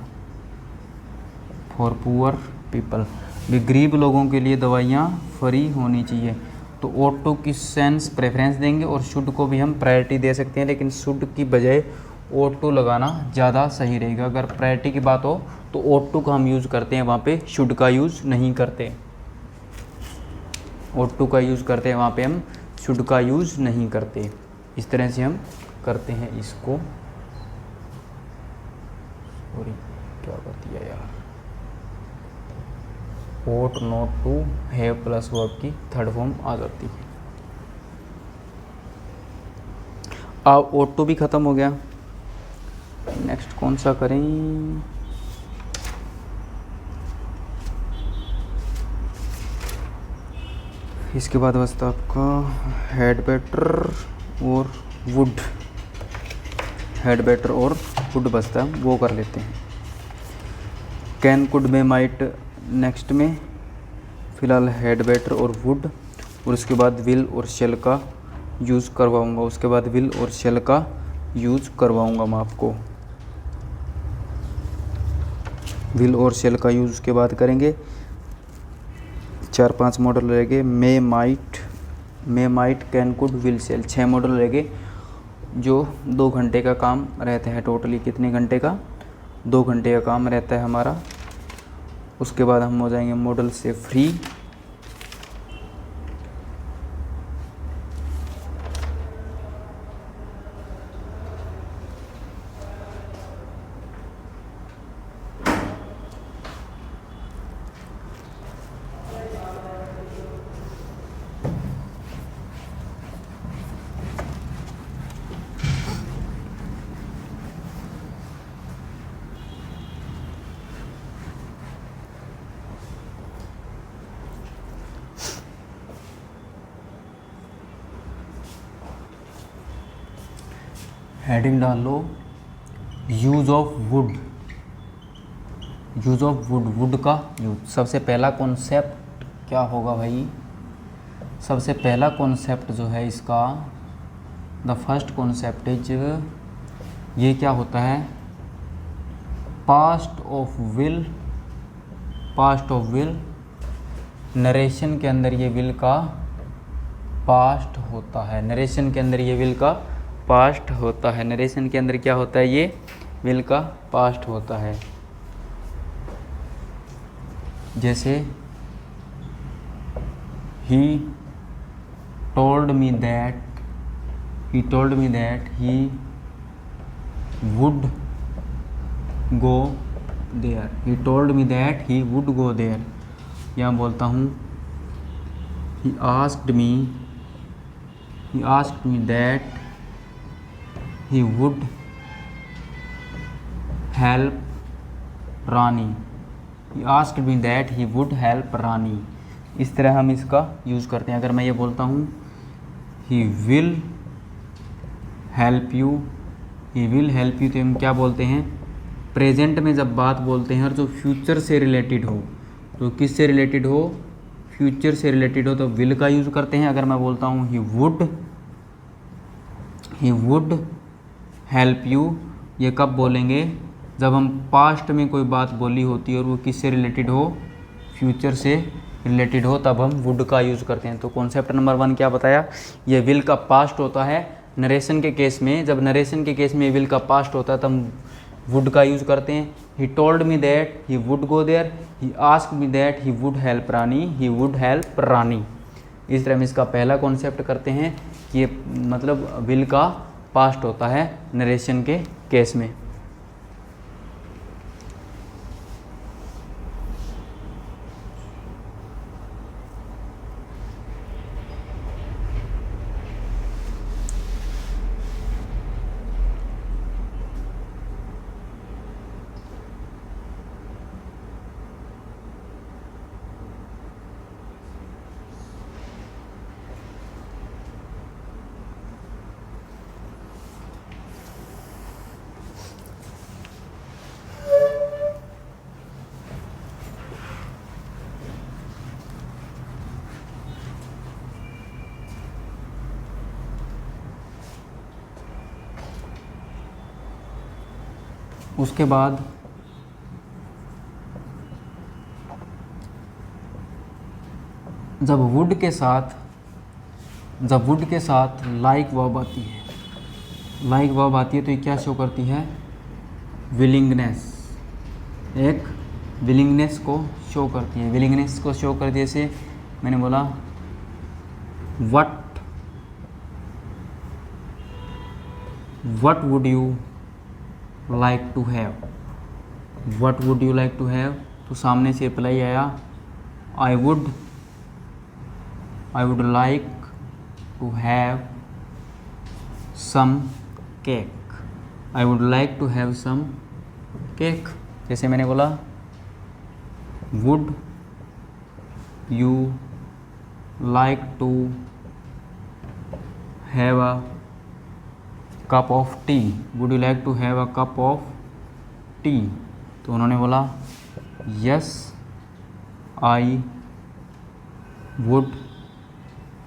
भी गरीब लोगों के लिए दवाइयाँ फ्री होनी चाहिए। तो ought to की सेंस प्रेफरेंस देंगे और should को भी हम प्रायोरिटी दे सकते हैं, लेकिन should की बजाय ought to लगाना ज़्यादा सही रहेगा। अगर प्रायोरिटी की बात हो तो ought to का हम यूज़ करते हैं, वहाँ पे should का यूज़ नहीं करते। ought to का यूज़ करते हैं, वहाँ पे हम should का यूज़ नहीं करते। इस तरह से हम करते हैं इसको। सॉरी क्या कर दिया यार, ought not to have plus verb की थर्ड फॉर्म आ जाती है। अब ought to भी ख़त्म हो गया। नेक्स्ट कौन सा करें? इसके बाद बचता आपका हैड बेटर और वुड, बचता है, वो कर लेते हैं। कैन, कुड में, माइट नेक्स्ट में, फ़िलहाल हैड बेटर और वुड, और उसके बाद विल और शेल का यूज़ करवाऊंगा मैं आपको। विल और शेल का यूज़ उसके बाद करेंगे। 4-5 मॉडल रहेंगे। May might can could will shell 6 model रहेंगे जो 2 घंटे का काम रहता है। टोटली कितने घंटे का? 2 घंटे का काम रहता है हमारा। उसके बाद हम हो जाएंगे मॉडल से फ्री। हेडिंग डाल लो use of wood. Use of wood, wood का यूज। सबसे पहला कॉन्सेप्ट क्या होगा भाई? सबसे पहला कॉन्सेप्ट जो है इसका, द फर्स्ट कॉन्सेप्ट इज, ये क्या होता है? Past of will. Past of will, narration के अंदर ये विल का पास्ट होता है। नरेशन के अंदर ये विल का पास्ट होता है। नरेशन के अंदर क्या होता है? ये विल का पास्ट होता है। जैसे he told me that he would go there. He told me that he would go there. यहाँ बोलता हूँ he asked me that he would help Rani. he asked me that he would help Rani. इस तरह हम इसका यूज़ करते हैं। अगर मैं ये बोलता हूँ he will help you तो हम क्या बोलते हैं? प्रेजेंट में जब बात बोलते हैं और जो फ्यूचर से रिलेटेड हो, तो किस से रिलेटेड हो? फ्यूचर से रिलेटेड हो तो will का यूज़ करते हैं। अगर मैं बोलता हूँ he would हेल्प यू, ये कब बोलेंगे? जब हम पास्ट में कोई बात बोली होती है और वो किससे रिलेटेड हो? फ्यूचर से रिलेटेड हो, तब हम वुड का यूज़ करते हैं। तो कॉन्सेप्ट नंबर 1 क्या बताया? ये विल का पास्ट होता है नरेशन के केस में। जब नरेशन के केस में विल का पास्ट होता है तब हम वुड का यूज़ करते हैं। He told me that he would go there. He asked me that he would help Rani. He would help Rani. इस तरह हम इसका पहला कॉन्सेप्ट करते हैं कि ये मतलब विल का पास्ट होता है नरेशन के केस में। उसके बाद जब वुड के साथ लाइक वर्ब आती है, तो ये क्या शो करती है? विलिंगनेस। एक विलिंगनेस को शो करती है। विलिंगनेस को शो कर दिए, जैसे मैंने बोला what would you like to have. What would you like to have, तो सामने से रिप्लाई आया I would like to have some cake. I would like to have some cake. जैसे मैंने बोला would you like to have a cup of tea. Would you like to have a cup of tea. तो उन्होंने बोला yes I would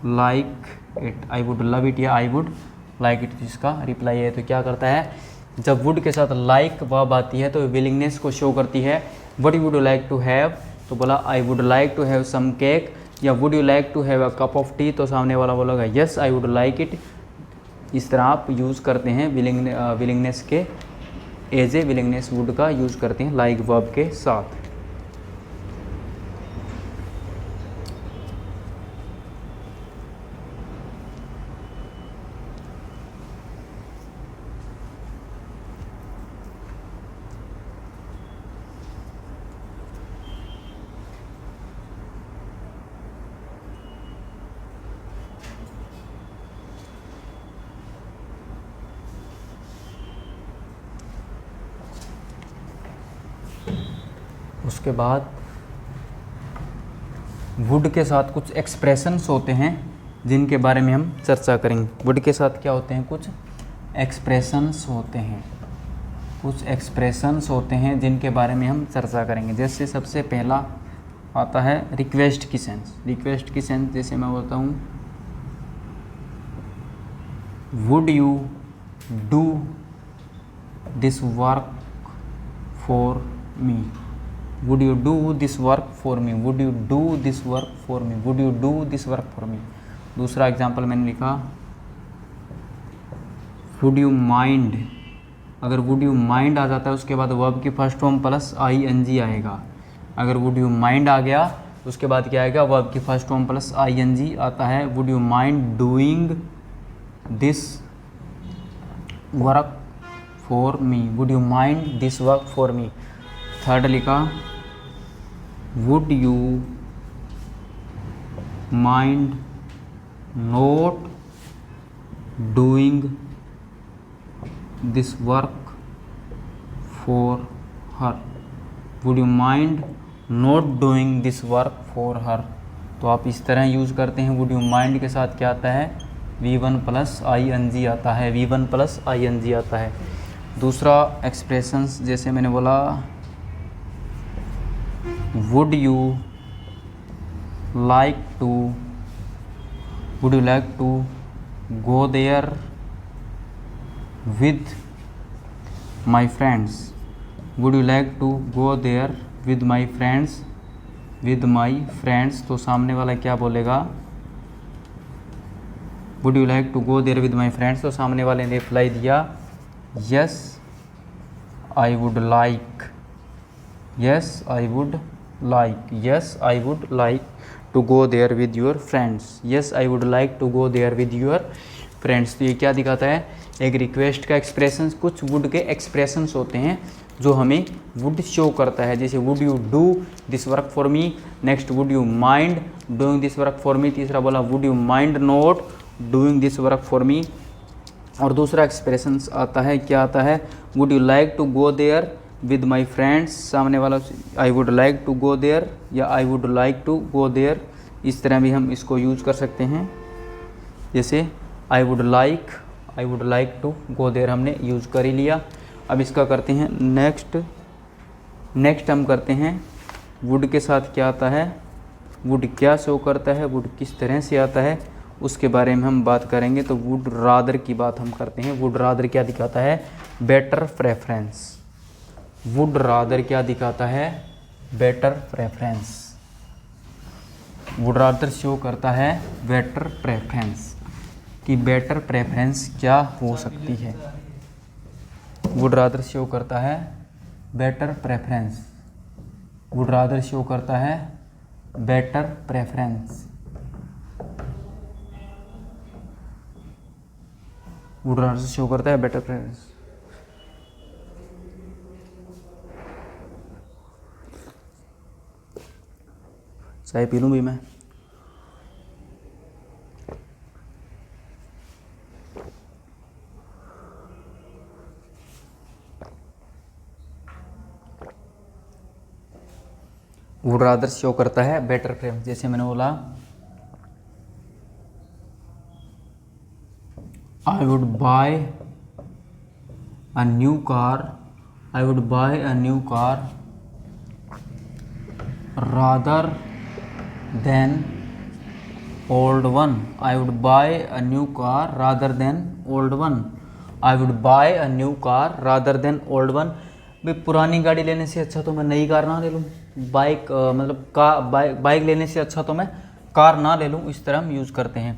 like it. I would love it या आई वुड लाइक इट, जिसका रिप्लाई है। तो क्या करता है? जब वुड के साथ लाइक वर्ब आती है तो विलिंगनेस को शो करती है। What would you like to have, तो बोला I would like to have some cake, या would you like to have a cup of tea, तो सामने वाला बोलेगा yes I would like it. इस तरह आप यूज़ करते हैं विलिंगनेस के, एज ए विलिंगनेस वुड का यूज़ करते हैं लाइक वर्ब के साथ। उसके बाद वुड के साथ कुछ एक्सप्रेशंस होते हैं जिनके बारे में हम चर्चा करेंगे। वुड के साथ क्या होते हैं, कुछ एक्सप्रेशंस होते हैं, कुछ एक्सप्रेशंस होते हैं जिनके बारे में हम चर्चा करेंगे। जैसे सबसे पहला आता है रिक्वेस्ट की सेंस। रिक्वेस्ट की सेंस जैसे मैं बोलता हूँ would you do this work for me, would you do this work for me, would you do this work for me, would you do this work for me। दूसरा एग्जाम्पल मैंने लिखा would you mind, अगर would you mind आ जाता है उसके बाद वर्ब की फर्स्ट फॉर्म प्लस ing आएगा। अगर would you mind आ गया उसके बाद क्या आएगा, वर्ब की फर्स्ट फॉर्म प्लस ing आता है। would you mind doing this work for me, would you mind this work for me। Third लिखा would you mind not doing this work for her, would you mind not doing this work for her। तो आप इस तरह यूज़ करते हैं। would you mind के साथ क्या आता है, v1 प्लस ing आता है, v1 प्लस ing आता है। दूसरा एक्सप्रेशंस जैसे मैंने बोला would you like to go there with my friends, would you like to go there with my friends, तो सामने वाला क्या बोलेगा, would you like to go there with my friends, तो सामने वाले ने रिप्लाई दिया yes I would like, yes I would like to go there with your friends, yes I would like to go there with your friends। तो ये क्या दिखाता है, एक रिक्वेस्ट का एक्सप्रेशन। कुछ वुड के एक्सप्रेशंस होते हैं जो हमें वुड शो करता है, जैसे would you do this work for me, next would you mind doing this work for me, तीसरा बोला would you mind not doing this work for me. और दूसरा एक्सप्रेशंस आता है, क्या आता है, would you like to go there with my friends, सामने वाला I would like to go there या I would like to go there. इस तरह भी हम इसको यूज़ कर सकते हैं। जैसे I would like to go there हमने यूज़ कर ही लिया। अब इसका करते हैं नेक्स्ट हम करते हैं वुड के साथ क्या आता है, वुड क्या शो करता है, वुड किस तरह से आता है, उसके बारे में हम बात करेंगे। तो वुड रादर की बात हम करते हैं। वुड रादर क्या दिखाता है, बेटर प्रेफरेंस। वुड रादर क्या दिखाता है, better preference. Would rather show करता है बेटर प्रेफरेंस, कि बेटर प्रेफरेंस क्या हो सकती है। वुड रादर शो करता है better preference, would rather show करता है better preference, would rather show करता है बेटर प्रेफरेंस। चाय पी लूँ भी मैं। वुड रादर शो करता है बेटर प्रेफरेंस। जैसे मैंने बोला I would buy a new car, I would buy a new car rather than old one, I would buy a new car rather than old one। I would buy a new car rather than old one. भाई पुरानी गाड़ी लेने से अच्छा तो मैं नई कार ना ले लूँ, बाइक मतलब बाइक लेने से अच्छा तो मैं कार ना ले लूँ, इस तरह हम यूज़ करते हैं।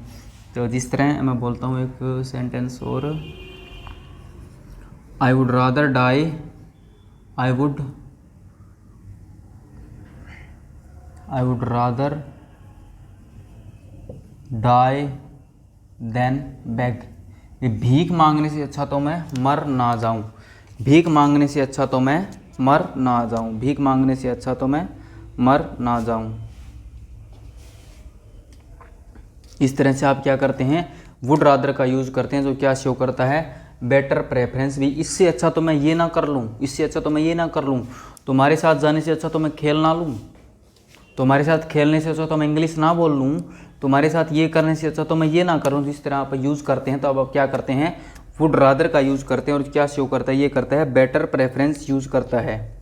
तो जिस तरह मैं बोलता हूँ एक सेंटेंस और, I would rather die, I would rather die than beg. ये भीख मांगने से अच्छा तो मैं मर ना जाऊं, भीख मांगने से अच्छा तो मैं मर ना जाऊं, भीख मांगने से अच्छा तो मैं मर ना जाऊं। इस तरह से आप क्या करते हैं, वुड रादर का यूज़ करते हैं, जो क्या शो करता है, बेटर प्रेफरेंस भी। इससे अच्छा तो मैं ये ना कर लूँ, इससे अच्छा तो मैं ये ना कर लूँ, तुम्हारे साथ जाने से अच्छा तो मैं खेल ना लूँ, तुम्हारे साथ खेलने से अच्छा तो मैं इंग्लिश ना बोल लूँ, तुम्हारे साथ ये करने से अच्छा तो मैं ये ना करूँ। जिस तरह आप यूज़ करते हैं, तो अब आप क्या करते हैं, वुड रादर का यूज़ करते हैं, और क्या शो करता है, ये करता है बेटर प्रेफरेंस यूज़ करता है।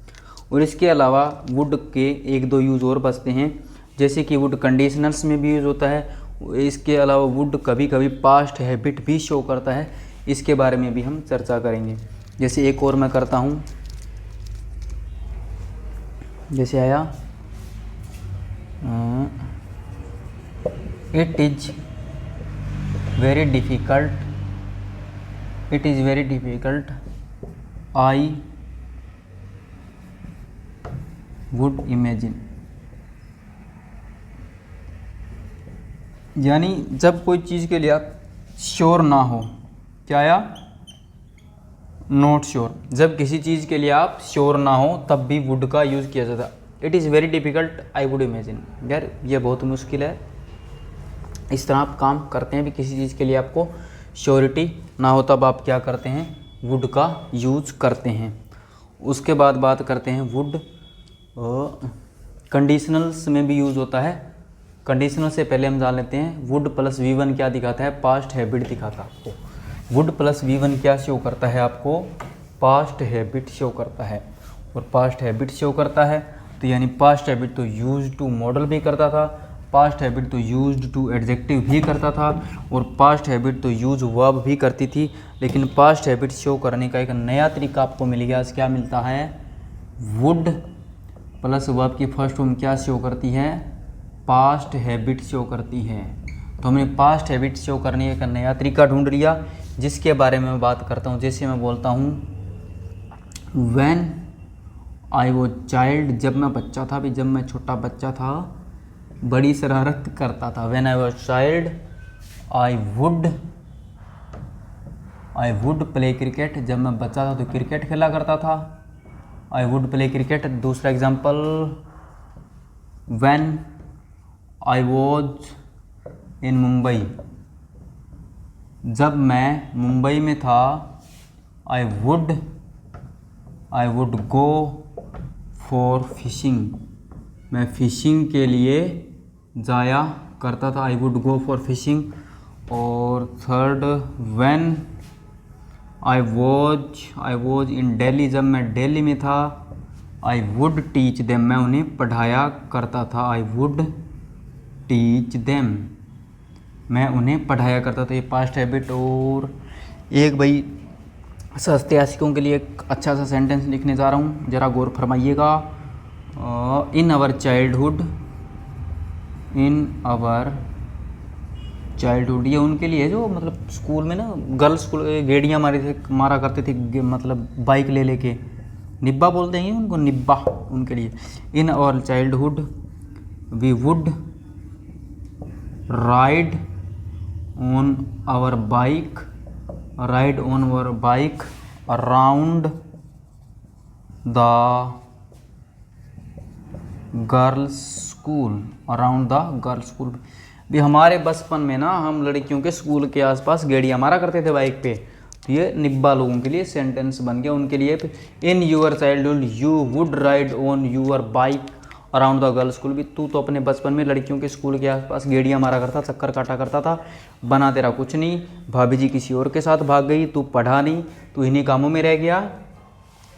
और इसके अलावा वुड के एक दो यूज़ और बचते हैं, जैसे कि वुड कंडीशनल्स में भी यूज़ होता है। इसके अलावा वुड कभी कभी पास्ट हैबिट भी शो करता है, इसके बारे में भी हम चर्चा करेंगे। जैसे एक और मैं करता हूँ, जैसे आया, it is very difficult, I would imagine. यानी जब कोई चीज़ के लिए आप श्योर ना हो, क्या आया, नॉट श्योर। जब किसी चीज़ के लिए आप श्योर ना हो तब भी वुड का यूज़ किया जाता है। It is very difficult, I would imagine. यार ये बहुत मुश्किल है। इस तरह आप काम करते हैं भी, किसी चीज़ के लिए आपको श्योरिटी ना हो तब आप क्या करते हैं, वुड का यूज करते हैं। उसके बाद बात करते हैं वुड कंडीशनल्स में भी यूज़ होता है। कंडीशनल से पहले हम जान लेते हैं, वुड प्लस V1 क्या दिखाता है, पास्ट हैबिट दिखाता है आपको। वुड प्लस V1 क्या शो करता है आपको, पास्ट हैबिट शो करता है। और पास्ट हैबिट शो करता है तो यानी पास्ट हैबिट तो यूज टू मॉडल भी करता था, पास्ट हैबिट तो यूज्ड टू एडजेक्टिव भी करता था, और पास्ट हैबिट तो यूज वर्ब भी करती थी। लेकिन पास्ट हैबिट शो करने का एक नया तरीका आपको मिल गया। क्या मिलता है, वुड प्लस वर्ब की फर्स्ट फॉर्म क्या शो करती है, पास्ट हैबिट शो करती है। तो हमने पास्ट हैबिट शो करने का नया तरीका ढूंढ लिया, जिसके बारे में मैं बात करता हूँ। जैसे मैं बोलता हूँ व्हेन आई वॉज चाइल्ड, जब मैं बच्चा था, भी जब मैं छोटा बच्चा था बड़ी शरारत करता था। When I was child I would play cricket, जब मैं बच्चा था तो क्रिकेट खेला करता था, आई वुड प्ले क्रिकेट। दूसरा example, when I was in Mumbai, जब मैं मुंबई में था, I would go for fishing, मैं फिशिंग के लिए जाया करता था, I would go for fishing. और third, when I was in Delhi, जब मैं दिल्ली में था, आई वुड टीच देम, मैं उन्हें पढ़ाया करता था, आई वुड टीच देम, मैं उन्हें पढ़ाया करता था। ये पास्ट हैबिट। और एक भाई सस्त्यासिकों के लिए एक अच्छा सा सेंटेंस लिखने जा रहा हूँ, ज़रा गौर फरमाइएगा। इन आवर चाइल्डहुड, ये उनके लिए जो मतलब स्कूल में ना, गर्ल्स स्कूल गेड़ियाँ मारा करते थे, मतलब बाइक ले लेके, निब्बा बोलते हैं उनको, निब्बा उनके लिए। In our childhood we would ride on our bike around the girls school. भी हमारे बचपन में ना, हम लड़कियों के स्कूल के आसपास गेड़ियाँ मारा करते थे बाइक पे। तो ये निब्बा लोगों के लिए सेंटेंस बन गया। उनके लिए, in your childhood you would ride on your bike around the girls school. भी तू तो अपने बचपन में लड़कियों के स्कूल के आसपास गेड़ियाँ मारा करता, चक्कर काटा करता था, बना तेरा कुछ नहीं, भाभी जी किसी और के साथ भाग गई, तू पढ़ा नहीं, तू इन्हीं कामों में रह गया,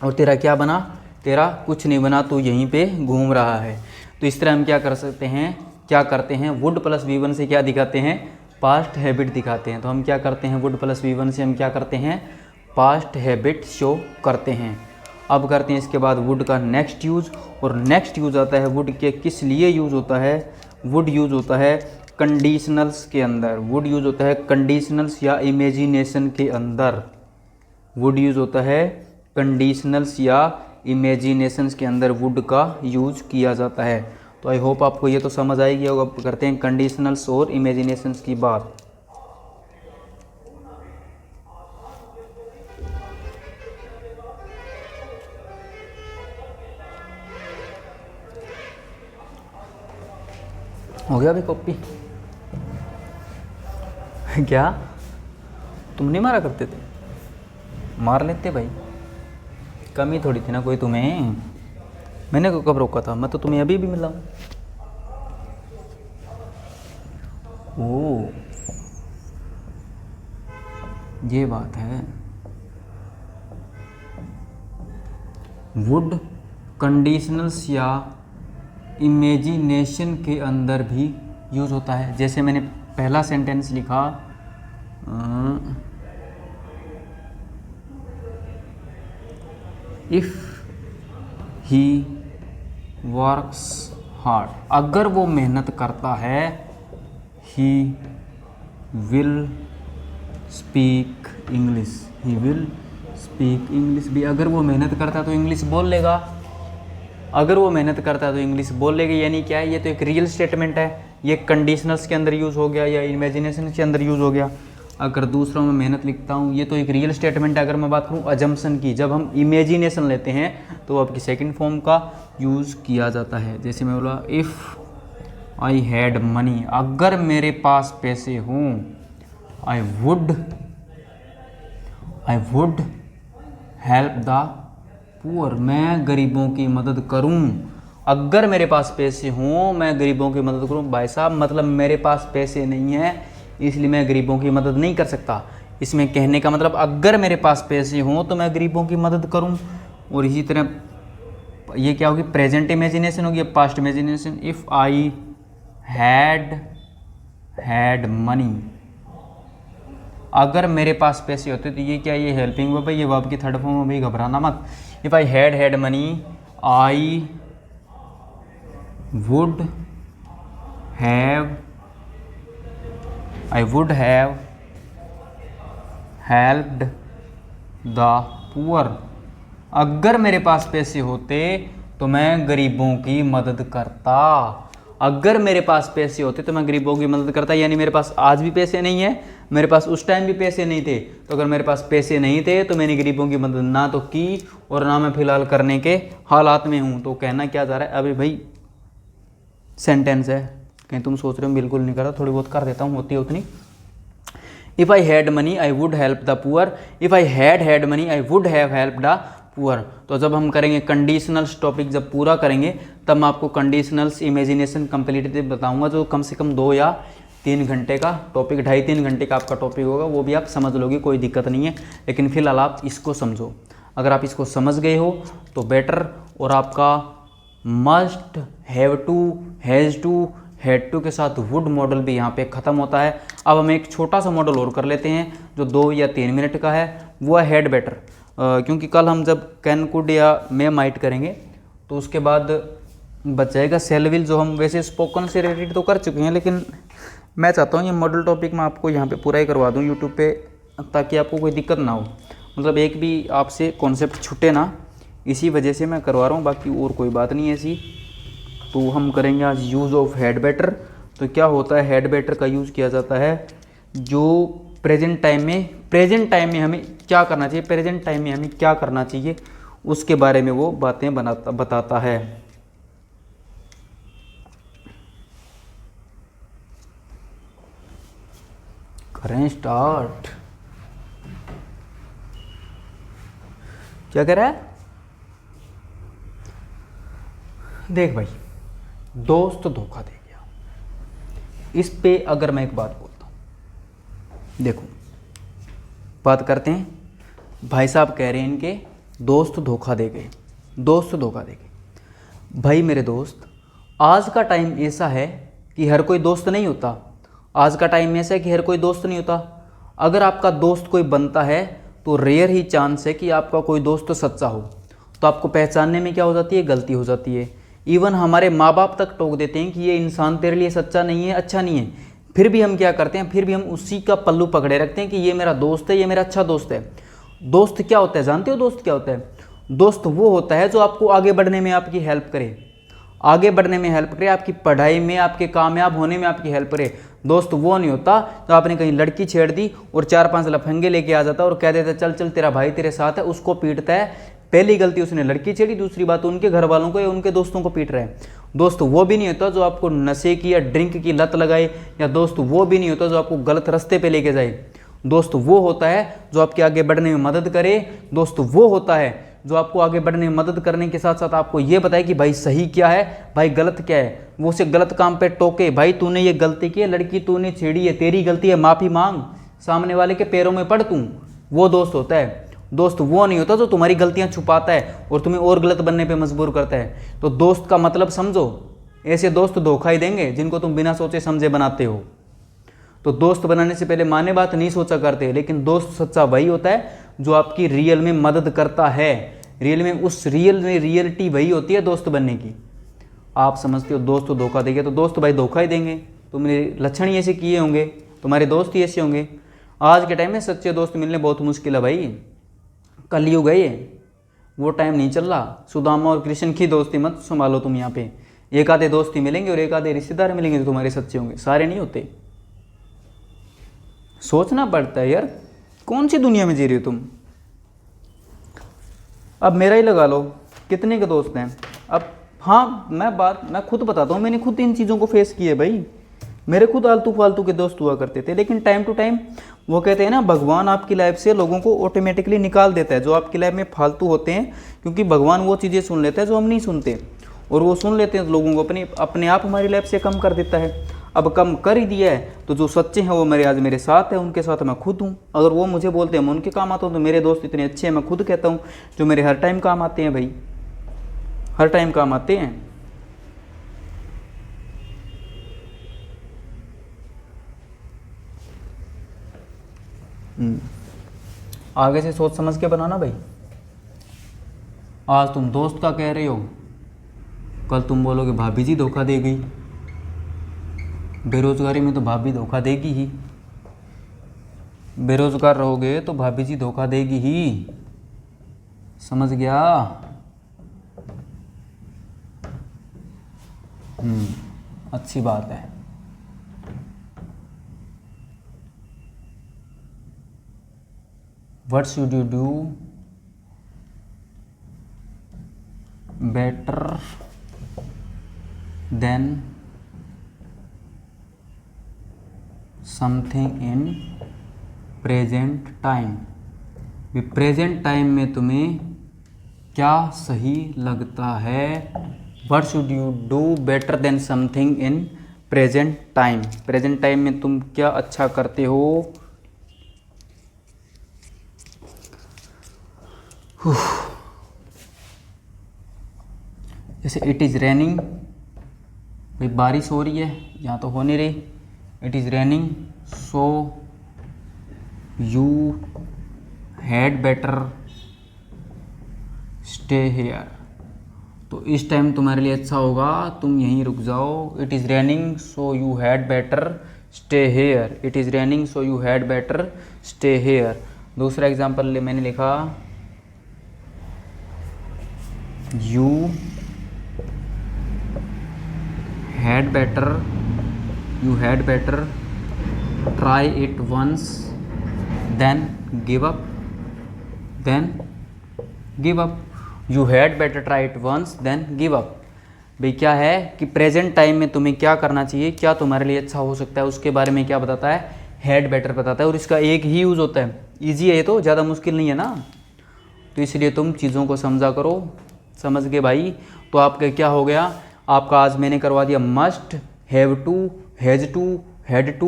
और तेरा क्या बना, तेरा कुछ नहीं बना, तू यहीं पे घूम रहा है। तो इस तरह हम क्या कर सकते हैं, क्या करते हैं, वुड प्लस V1 से क्या दिखाते हैं, पास्ट हैबिट दिखाते हैं। तो हम क्या करते हैं, वुड प्लस V1 से हम क्या करते हैं, पास्ट हैबिट शो करते हैं। अब करते हैं इसके बाद वुड का नेक्स्ट यूज़, और नेक्स्ट यूज़ आता है वुड के किस लिए यूज़ होता है। वुड यूज़ होता है कंडीशनल्स के अंदर। वुड यूज़ होता है कंडीशनल्स या इमेजिनेशन के अंदर। वुड यूज़ होता है कंडीशनल्स या इमेजिनेशंस के अंदर वुड का यूज़ किया जाता है। तो आई होप आपको ये तो समझ आएगी। अब करते हैं कंडीशनल्स और इमेजिनेशंस की बात। हो गया अभी कॉपी? क्या तुम नहीं मारा करते थे? मार लेते भाई, कमी थोड़ी थी ना कोई तुम्हें। मैंने कब रोका था? मैं तो तुम्हें अभी भी मिला हूँ। ओ ये बात है। वुड कंडीशनल्स या इमेजिनेशन के अंदर भी यूज़ होता है। जैसे मैंने पहला सेंटेंस लिखा, इफ़ ही वर्क्स हार्ड, अगर वो मेहनत करता है, he will speak English. He will speak English भी, अगर वो मेहनत करता है तो इंग्लिश बोल लेगा। अगर वो मेहनत करता है तो इंग्लिश बोल लेगा। यानी क्या है, ये तो एक रियल स्टेटमेंट है। ये कंडीशनल्स के अंदर यूज़ हो गया या इमेजिनेशन के अंदर यूज़ हो गया। अगर दूसरों में मेहनत लिखता हूँ, ये तो एक रियल स्टेटमेंट है। अगर मैं बात करूँ अजम्पशन की, जब हम इमेजिनेशन लेते हैं तो आपकी सेकंड फॉर्म का यूज़ किया जाता है। जैसे मैं बोला, इफ़ आई हैड मनी, अगर मेरे पास पैसे हों, I would help the poor, मैं गरीबों की मदद करूं। अगर मेरे पास पैसे हों मैं गरीबों की मदद करूं। भाई साहब, मतलब मेरे पास पैसे नहीं है इसलिए मैं गरीबों की मदद नहीं कर सकता। इसमें कहने का मतलब अगर मेरे पास पैसे हों तो मैं गरीबों की मदद करूं। और इसी तरह ये क्या होगी, प्रेजेंट इमेजिनेशन होगी, past imagination. If I had money, अगर मेरे पास पैसे होते, तो ये क्या, ये हेल्पिंग वर्ब है, ये वर्ब की थर्ड फॉर्म में भी, घबराना मत। If I had money, I would have helped the poor, अगर मेरे पास पैसे होते तो मैं गरीबों की मदद करता। अगर मेरे पास पैसे होते तो मैं गरीबों की मदद करता। यानी मेरे पास आज भी पैसे नहीं है, मेरे पास उस टाइम भी पैसे नहीं थे। तो अगर मेरे पास पैसे नहीं थे तो मैंने गरीबों की मदद ना तो की और ना मैं फ़िलहाल करने के हालात में हूँ। तो कहना क्या जा रहा है, अभी भाई सेंटेंस है, कहीं तुम सोच रहे हो बिल्कुल नहीं कर रहा, थोड़ी बहुत कर देता हूँ, होती है उतनी। If I had money I would help the poor, if I had money I would have help the poor. तो जब हम करेंगे कंडीशनल्स टॉपिक, जब पूरा करेंगे तब मैं आपको कंडीशनल्स इमेजिनेशन कंप्लीट बताऊंगा, जो कम से कम 2 या 3 घंटे का टॉपिक, 2.5-3 घंटे का आपका टॉपिक होगा। वो भी आप समझ लोगे, कोई दिक्कत नहीं है। लेकिन फिलहाल आप इसको समझो। अगर आप इसको समझ गए हो तो बेटर, और आपका must, have to, has to, had to के साथ वुड मॉडल भी यहाँ पे ख़त्म होता है। अब हम एक छोटा सा मॉडल और कर लेते हैं जो 2 या 3 मिनट का है, वो है हैड बेटर। क्योंकि कल हम जब कैन, कुड या मे, माइट करेंगे तो उसके बाद बच जाएगा सेल विल, जो हम वैसे स्पोकन से रिलेटेड तो कर चुके हैं। लेकिन मैं चाहता हूँ ये मॉडल टॉपिक मैं आपको यहाँ पे पूरा ही करवा दूँ यूट्यूब पे, ताकि आपको कोई दिक्कत ना हो। मतलब एक भी आपसे कॉन्सेप्ट छूटे ना, इसी वजह से मैं करवा रहा हूँ, बाकी और कोई बात नहीं है ऐसी। तो हम करेंगे आज यूज़ ऑफ हैड बेटर। तो क्या होता है, हैड बेटर का यूज़ किया जाता है जो प्रेजेंट टाइम में हमें क्या करना चाहिए, प्रेजेंट टाइम में हमें क्या करना चाहिए उसके बारे में वो बातें बताता है। करें स्टार्ट। क्या कह रहा है, देख भाई, दोस्त धोखा दे गया। इस पे अगर मैं एक बात बोलता हूँ, देखो बात करते हैं। भाई साहब कह रहे हैं इनके दोस्त धोखा दे गए, दोस्त धोखा दे गए। भाई मेरे दोस्त, आज का टाइम ऐसा है कि हर कोई दोस्त नहीं होता। आज का टाइम ऐसा है कि हर कोई दोस्त नहीं होता। अगर आपका दोस्त कोई बनता है तो रेयर ही चांस है कि आपका कोई दोस्त सच्चा हो। तो आपको पहचानने में क्या हो जाती है, गलती हो जाती है। इवन हमारे माँ बाप तक टोक देते हैं कि ये इंसान तेरे लिए सच्चा नहीं है, अच्छा नहीं है, फिर भी हम क्या करते हैं, फिर भी हम उसी का पल्लू पकड़े रखते हैं कि ये मेरा दोस्त है, ये मेरा अच्छा दोस्त है। दोस्त क्या होता है, जानते हो दोस्त क्या होता है? दोस्त वो होता है जो आपको आगे बढ़ने में आपकी हेल्प करे, आगे बढ़ने में हेल्प करे, आपकी पढ़ाई में, आपके कामयाब होने में आपकी हेल्प करे। दोस्त वो नहीं होता तो आपने कहीं लड़की छेड़ दी और 4-5 लफंगे लेके आ जाता और कह देता चल चल तेरा भाई तेरे साथ है, उसको पीटता है। पहली गलती उसने लड़की छेड़ी, दूसरी बात उनके घर वालों को या उनके दोस्तों को पीट रहा है। दोस्त वो भी नहीं होता जो आपको नशे की या ड्रिंक की लत लगाए, या दोस्त वो भी नहीं होता जो आपको गलत रास्ते पे लेके जाए। दोस्त वो होता है जो आपके आगे बढ़ने में मदद करे। दोस्त वो होता है जो आपको आगे बढ़ने में मदद करने के साथ साथ आपको ये बताए कि भाई सही क्या है, भाई गलत क्या है। वो उसे गलत काम पे टोके, भाई तूने ये गलती की है, लड़की तूने छेड़ी है, तेरी गलती है, माफ़ी मांग, सामने वाले के पैरों में पड़ तू। वो दोस्त होता है। दोस्त वो नहीं होता जो तुम्हारी गलतियां छुपाता है और तुम्हें और गलत बनने पे मजबूर करता है। तो दोस्त का मतलब समझो, ऐसे दोस्त धोखा ही देंगे जिनको तुम बिना सोचे समझे बनाते हो। तो दोस्त बनाने से पहले माने बात नहीं सोचा करते, लेकिन दोस्त सच्चा वही होता है जो आपकी रियल में मदद करता है। रियल में उस रियल में रियलिटी वही होती है दोस्त बनने की। आप समझते हो दोस्त धोखा देंगे तो दोस्त भाई धोखा ही देंगे। तुमने लक्षण ही ऐसे किए होंगे, तुम्हारे दोस्त ही ऐसे होंगे। आज के टाइम में सच्चे दोस्त मिलने बहुत मुश्किल है भाई, कलयुग है ये, वो टाइम नहीं चल रहा। सुदामा और कृष्ण की दोस्ती मत संभालो तुम। यहाँ पे एक आधे दोस्ती मिलेंगे और एक आधे रिश्तेदार मिलेंगे जो तुम्हारे सच्चे होंगे, सारे नहीं होते। सोचना पड़ता है यार, कौन सी दुनिया में जी रहे हो तुम। अब मेरा ही लगा लो, कितने के दोस्त हैं। अब हाँ मैं खुद बताता हूँ, मैंने खुद इन चीज़ों को फेस किया है भाई। मेरे खुद आलतू फालतू के दोस्त हुआ करते थे, लेकिन टाइम टू टाइम वो कहते हैं ना, भगवान आपकी लाइफ से लोगों को ऑटोमेटिकली निकाल देता है जो आपकी लाइफ में फालतू होते हैं, क्योंकि भगवान वो चीज़ें सुन लेता है जो हम नहीं सुनते, और वो सुन लेते हैं लोगों को अपने आप हमारी लाइफ से कम कर देता है। अब कम कर ही दिया है तो जो सच्चे हैं वो आज मेरे साथ है, उनके साथ मैं खुद हूँ। अगर वो मुझे बोलते हैं मैं उनके काम आता हूँ, तो मेरे दोस्त इतने अच्छे हैं, मैं खुद कहता हूँ, जो मेरे हर टाइम काम आते हैं भाई, हर टाइम काम आते हैं। आगे से सोच समझ के बनाना भाई। आज तुम दोस्त का कह रहे हो, कल तुम बोलोगे भाभी जी धोखा दे गई। बेरोजगारी में तो भाभी धोखा देगी ही, बेरोजगार रहोगे तो भाभी जी धोखा देगी ही, समझ गया। अच्छी बात है। What should you do better than something in present time? Present time में तुम्हें क्या सही लगता है? What should you do better than something in present time? Present time में तुम क्या अच्छा करते हो? जैसे इट इज़ रेनिंग, भाई बारिश हो रही है, यहाँ तो हो नहीं रही। It is raining so you had better stay here. तो इस टाइम तुम्हारे लिए अच्छा होगा तुम यहीं रुक जाओ। It is raining so you had better stay here. It is raining so you had better stay here. दूसरा एग्जाम्पल मैंने लिखा, you had better try it once then give up you had better try it once then give up। भाई क्या है कि प्रेजेंट टाइम में तुम्हें क्या करना चाहिए, क्या तुम्हारे लिए अच्छा हो सकता है, उसके बारे में क्या बताता है, हैड बेटर बताता है। और इसका एक ही यूज़ होता है, ईजी है, तो ज़्यादा मुश्किल नहीं है ना। तो इसलिए तुम चीज़ों को समझा करो, समझ गए भाई। तो आपका क्या हो गया, आपका आज मैंने करवा दिया must, have to, has to, had to,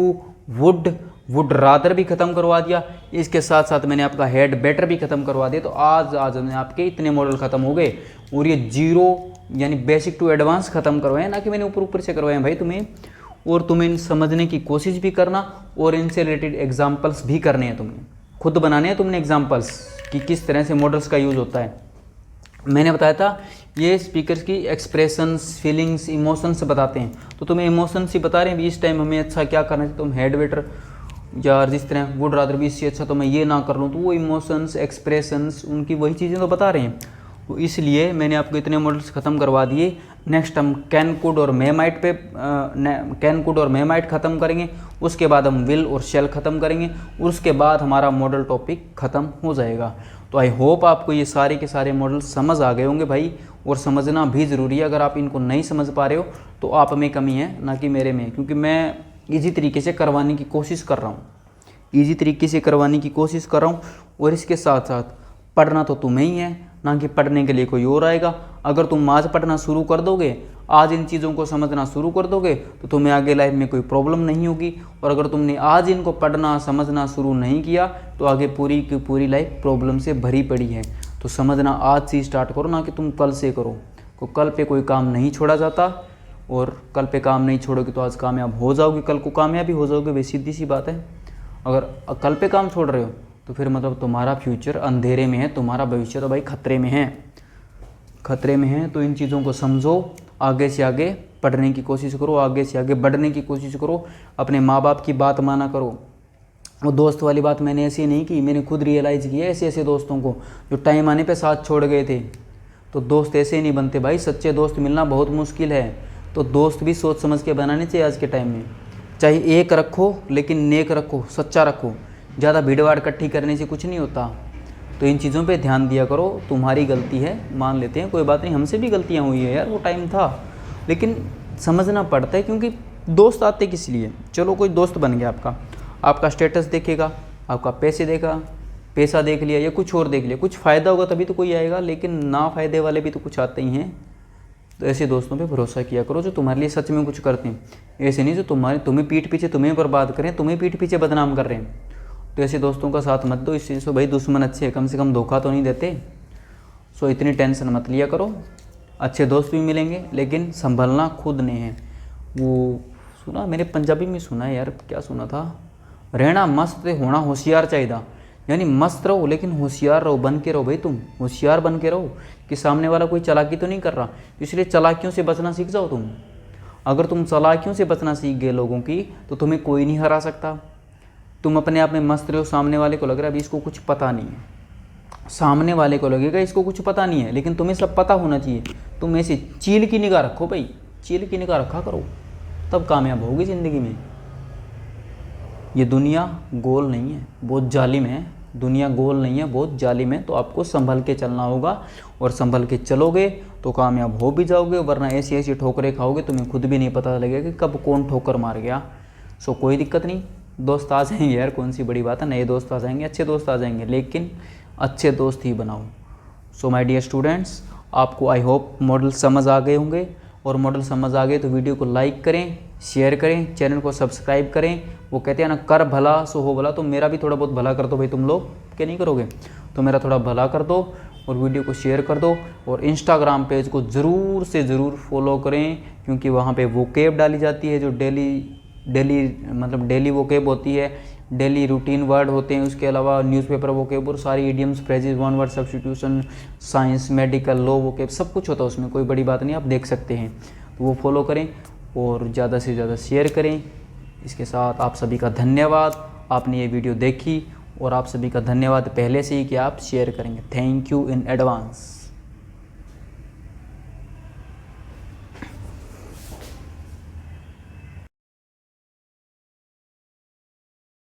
would rather भी ख़त्म करवा दिया। इसके साथ साथ मैंने आपका हैड बेटर भी ख़त्म करवा दिया। तो आज हमने आपके इतने मॉडल ख़त्म हो गए, और ये जीरो यानी बेसिक टू एडवांस ख़त्म करवाए, ना कि मैंने ऊपर से करवाए भाई तुम्हें। और तुम्हें समझने की कोशिश भी करना और इनसे रिलेटेड एग्जाम्पल्स भी करने हैं तुम्हें। खुद बनाने हैं तुमने एग्जाम्पल्स कि किस तरह से मॉडल्स का यूज़ होता है। मैंने बताया था ये स्पीकर्स की एक्सप्रेशंस, फीलिंग्स, इमोशंस बताते हैं, तो तुम्हें इमोशंस ही बता रहे हैं भी इस टाइम हमें अच्छा क्या करना चाहिए, तुम हेड वेटर या जिस तरह वुड रादर भी इससे अच्छा तो मैं ये ना कर लूँ, तो वो इमोशंस, एक्सप्रेशंस, उनकी वही चीज़ें तो बता रहे हैं। तो इसलिए मैंने आपको इतने मॉडल्स ख़त्म करवा दिए। नेक्स्ट हम कैन, कुड और मे माइट पे कैन, कुड और मे माइट ख़त्म करेंगे। उसके बाद हम विल और शेल ख़त्म करेंगे। उसके बाद हमारा मॉडल टॉपिक ख़त्म हो जाएगा। तो आई होप आपको ये सारे के सारे मॉडल समझ आ गए होंगे भाई, और समझना भी ज़रूरी है। अगर आप इनको नहीं समझ पा रहे हो तो आप में कमी है, ना कि मेरे में, क्योंकि मैं ईजी तरीके से करवाने की कोशिश कर रहा हूँ, ईजी तरीके से करवाने की कोशिश कर रहा हूँ। और इसके साथ साथ पढ़ना तो तुम्हें ही है, ना कि पढ़ने के लिए कोई और आएगा। अगर तुम आज पढ़ना शुरू कर दोगे, आज इन चीज़ों को समझना शुरू कर दोगे, तो तुम्हें आगे लाइफ में कोई प्रॉब्लम नहीं होगी। और अगर तुमने आज इनको पढ़ना समझना शुरू नहीं किया तो आगे पूरी की पूरी लाइफ प्रॉब्लम से भरी पड़ी है। तो समझना आज से स्टार्ट करो, ना कि तुम कल से करो। तो कल पे कोई काम नहीं छोड़ा जाता, और कल पे काम नहीं छोड़ोगे तो आज कामयाब हो जाओगे, कल को कामयाबी हो जाओगे। वे सीधी सी बात है। अगर कल पे काम छोड़ रहे हो तो फिर मतलब तुम्हारा फ्यूचर अंधेरे में है, तुम्हारा भविष्य तो भाई खतरे में है, खतरे में है। तो इन चीज़ों को समझो, आगे से आगे पढ़ने की कोशिश करो, आगे से आगे बढ़ने की कोशिश करो, अपने माँ बाप की बात माना करो। वो दोस्त वाली बात मैंने ऐसी नहीं की, मैंने खुद रियलाइज़ किया ऐसे ऐसे दोस्तों को जो टाइम आने पे साथ छोड़ गए थे। तो दोस्त ऐसे नहीं बनते भाई, सच्चे दोस्त मिलना बहुत मुश्किल है। तो दोस्त भी सोच समझ के बनाने चाहिए आज के टाइम में। चाहे एक रखो लेकिन नेक रखो, सच्चा रखो। ज़्यादा भीड़ भाड़ इकट्ठी करने से कुछ नहीं होता। तो इन चीज़ों पे ध्यान दिया करो। तुम्हारी गलती है, मान लेते हैं, कोई बात नहीं, हमसे भी गलतियाँ हुई है यार, वो टाइम था, लेकिन समझना पड़ता है। क्योंकि दोस्त आते किस लिए? चलो कोई दोस्त बन गया आपका, आपका स्टेटस देखेगा, आपका पैसा देख लिया या कुछ और देख लिया, कुछ फ़ायदा होगा तभी तो कोई आएगा, लेकिन ना फ़ायदे वाले भी तो कुछ आते ही हैं। तो ऐसे दोस्तों पे भरोसा किया करो जो तुम्हारे लिए सच में कुछ करते हैं। ऐसे नहीं जो तुम्हें पीठ पीछे तुम्हें बर्बाद करें, तुम्हें पीठ पीछे बदनाम कर रहे हैं। तो ऐसे दोस्तों का साथ मत दो। इससे सो भाई दुश्मन अच्छे हैं, कम से कम धोखा तो नहीं देते। सो इतनी टेंशन मत लिया करो। अच्छे दोस्त भी मिलेंगे, लेकिन संभलना खुद ने है। वो सुना मैंने पंजाबी में सुना है यार, क्या सुना था, रहना मस्त होना होशियार चाहिए। यानी मस्त रहो लेकिन होशियार रहो, बन के रहो भाई, तुम होशियार बन के रहो कि सामने वाला कोई चालाकी तो नहीं कर रहा। इसलिए चालाकियों से बचना सीख जाओ तुम। अगर तुम चालाकियों से बचना सीख गए लोगों की, तो तुम्हें कोई नहीं हरा सकता। तुम अपने आप में मस्त रहो, सामने वाले को लग रहा है अभी इसको कुछ पता नहीं है, सामने वाले को लगेगा इसको कुछ पता नहीं है, लेकिन तुम्हें सब पता होना चाहिए। तुम ऐसे चील की निगाह रखो भाई, चील की निगाह रखा करो, तब कामयाब होगी ज़िंदगी में। ये दुनिया गोल नहीं है, बहुत जालिम है। दुनिया गोल नहीं है, बहुत जालिम है। तो आपको संभल के चलना होगा, और संभल के चलोगे तो कामयाब हो भी जाओगे, वरना ऐसी ऐसी ठोकरें खाओगे तुम्हें खुद भी नहीं पता लगेगा कि कब कौन ठोकर मार गया। सो कोई दिक्कत नहीं, दोस्त आ जाएंगे यार, कौन सी बड़ी बात है, नए दोस्त आ जाएंगे, अच्छे दोस्त आ जाएंगे, लेकिन अच्छे दोस्त ही बनाओ। सो माय डियर स्टूडेंट्स, आपको आई होप मॉडल समझ आ गए होंगे, और मॉडल समझ आ गए तो वीडियो को लाइक करें, शेयर करें, चैनल को सब्सक्राइब करें। वो कहते हैं ना, कर भला सो हो भला, तो मेरा भी थोड़ा बहुत भला कर दो भाई, तुम लोग क्या नहीं करोगे, तो मेरा थोड़ा भला कर दो और वीडियो को शेयर कर दो। और इंस्टाग्राम पेज को ज़रूर से ज़रूर फॉलो करें, क्योंकि वहाँ पे वोकेब डाली जाती है जो डेली वोकेब होती है, डेली रूटीन वर्ड होते हैं। उसके अलावा न्यूज़पेपर वोकेब और सारी idioms, phrases, one word substitution, science, medical, law vocab, सब कुछ होता है उसमें, कोई बड़ी बात नहीं, आप देख सकते हैं। तो वो फॉलो करें और ज़्यादा से ज़्यादा शेयर करें। इसके साथ आप सभी का धन्यवाद, आपने ये वीडियो देखी, और आप सभी का धन्यवाद पहले से ही कि आप शेयर करेंगे। Thank you in advance.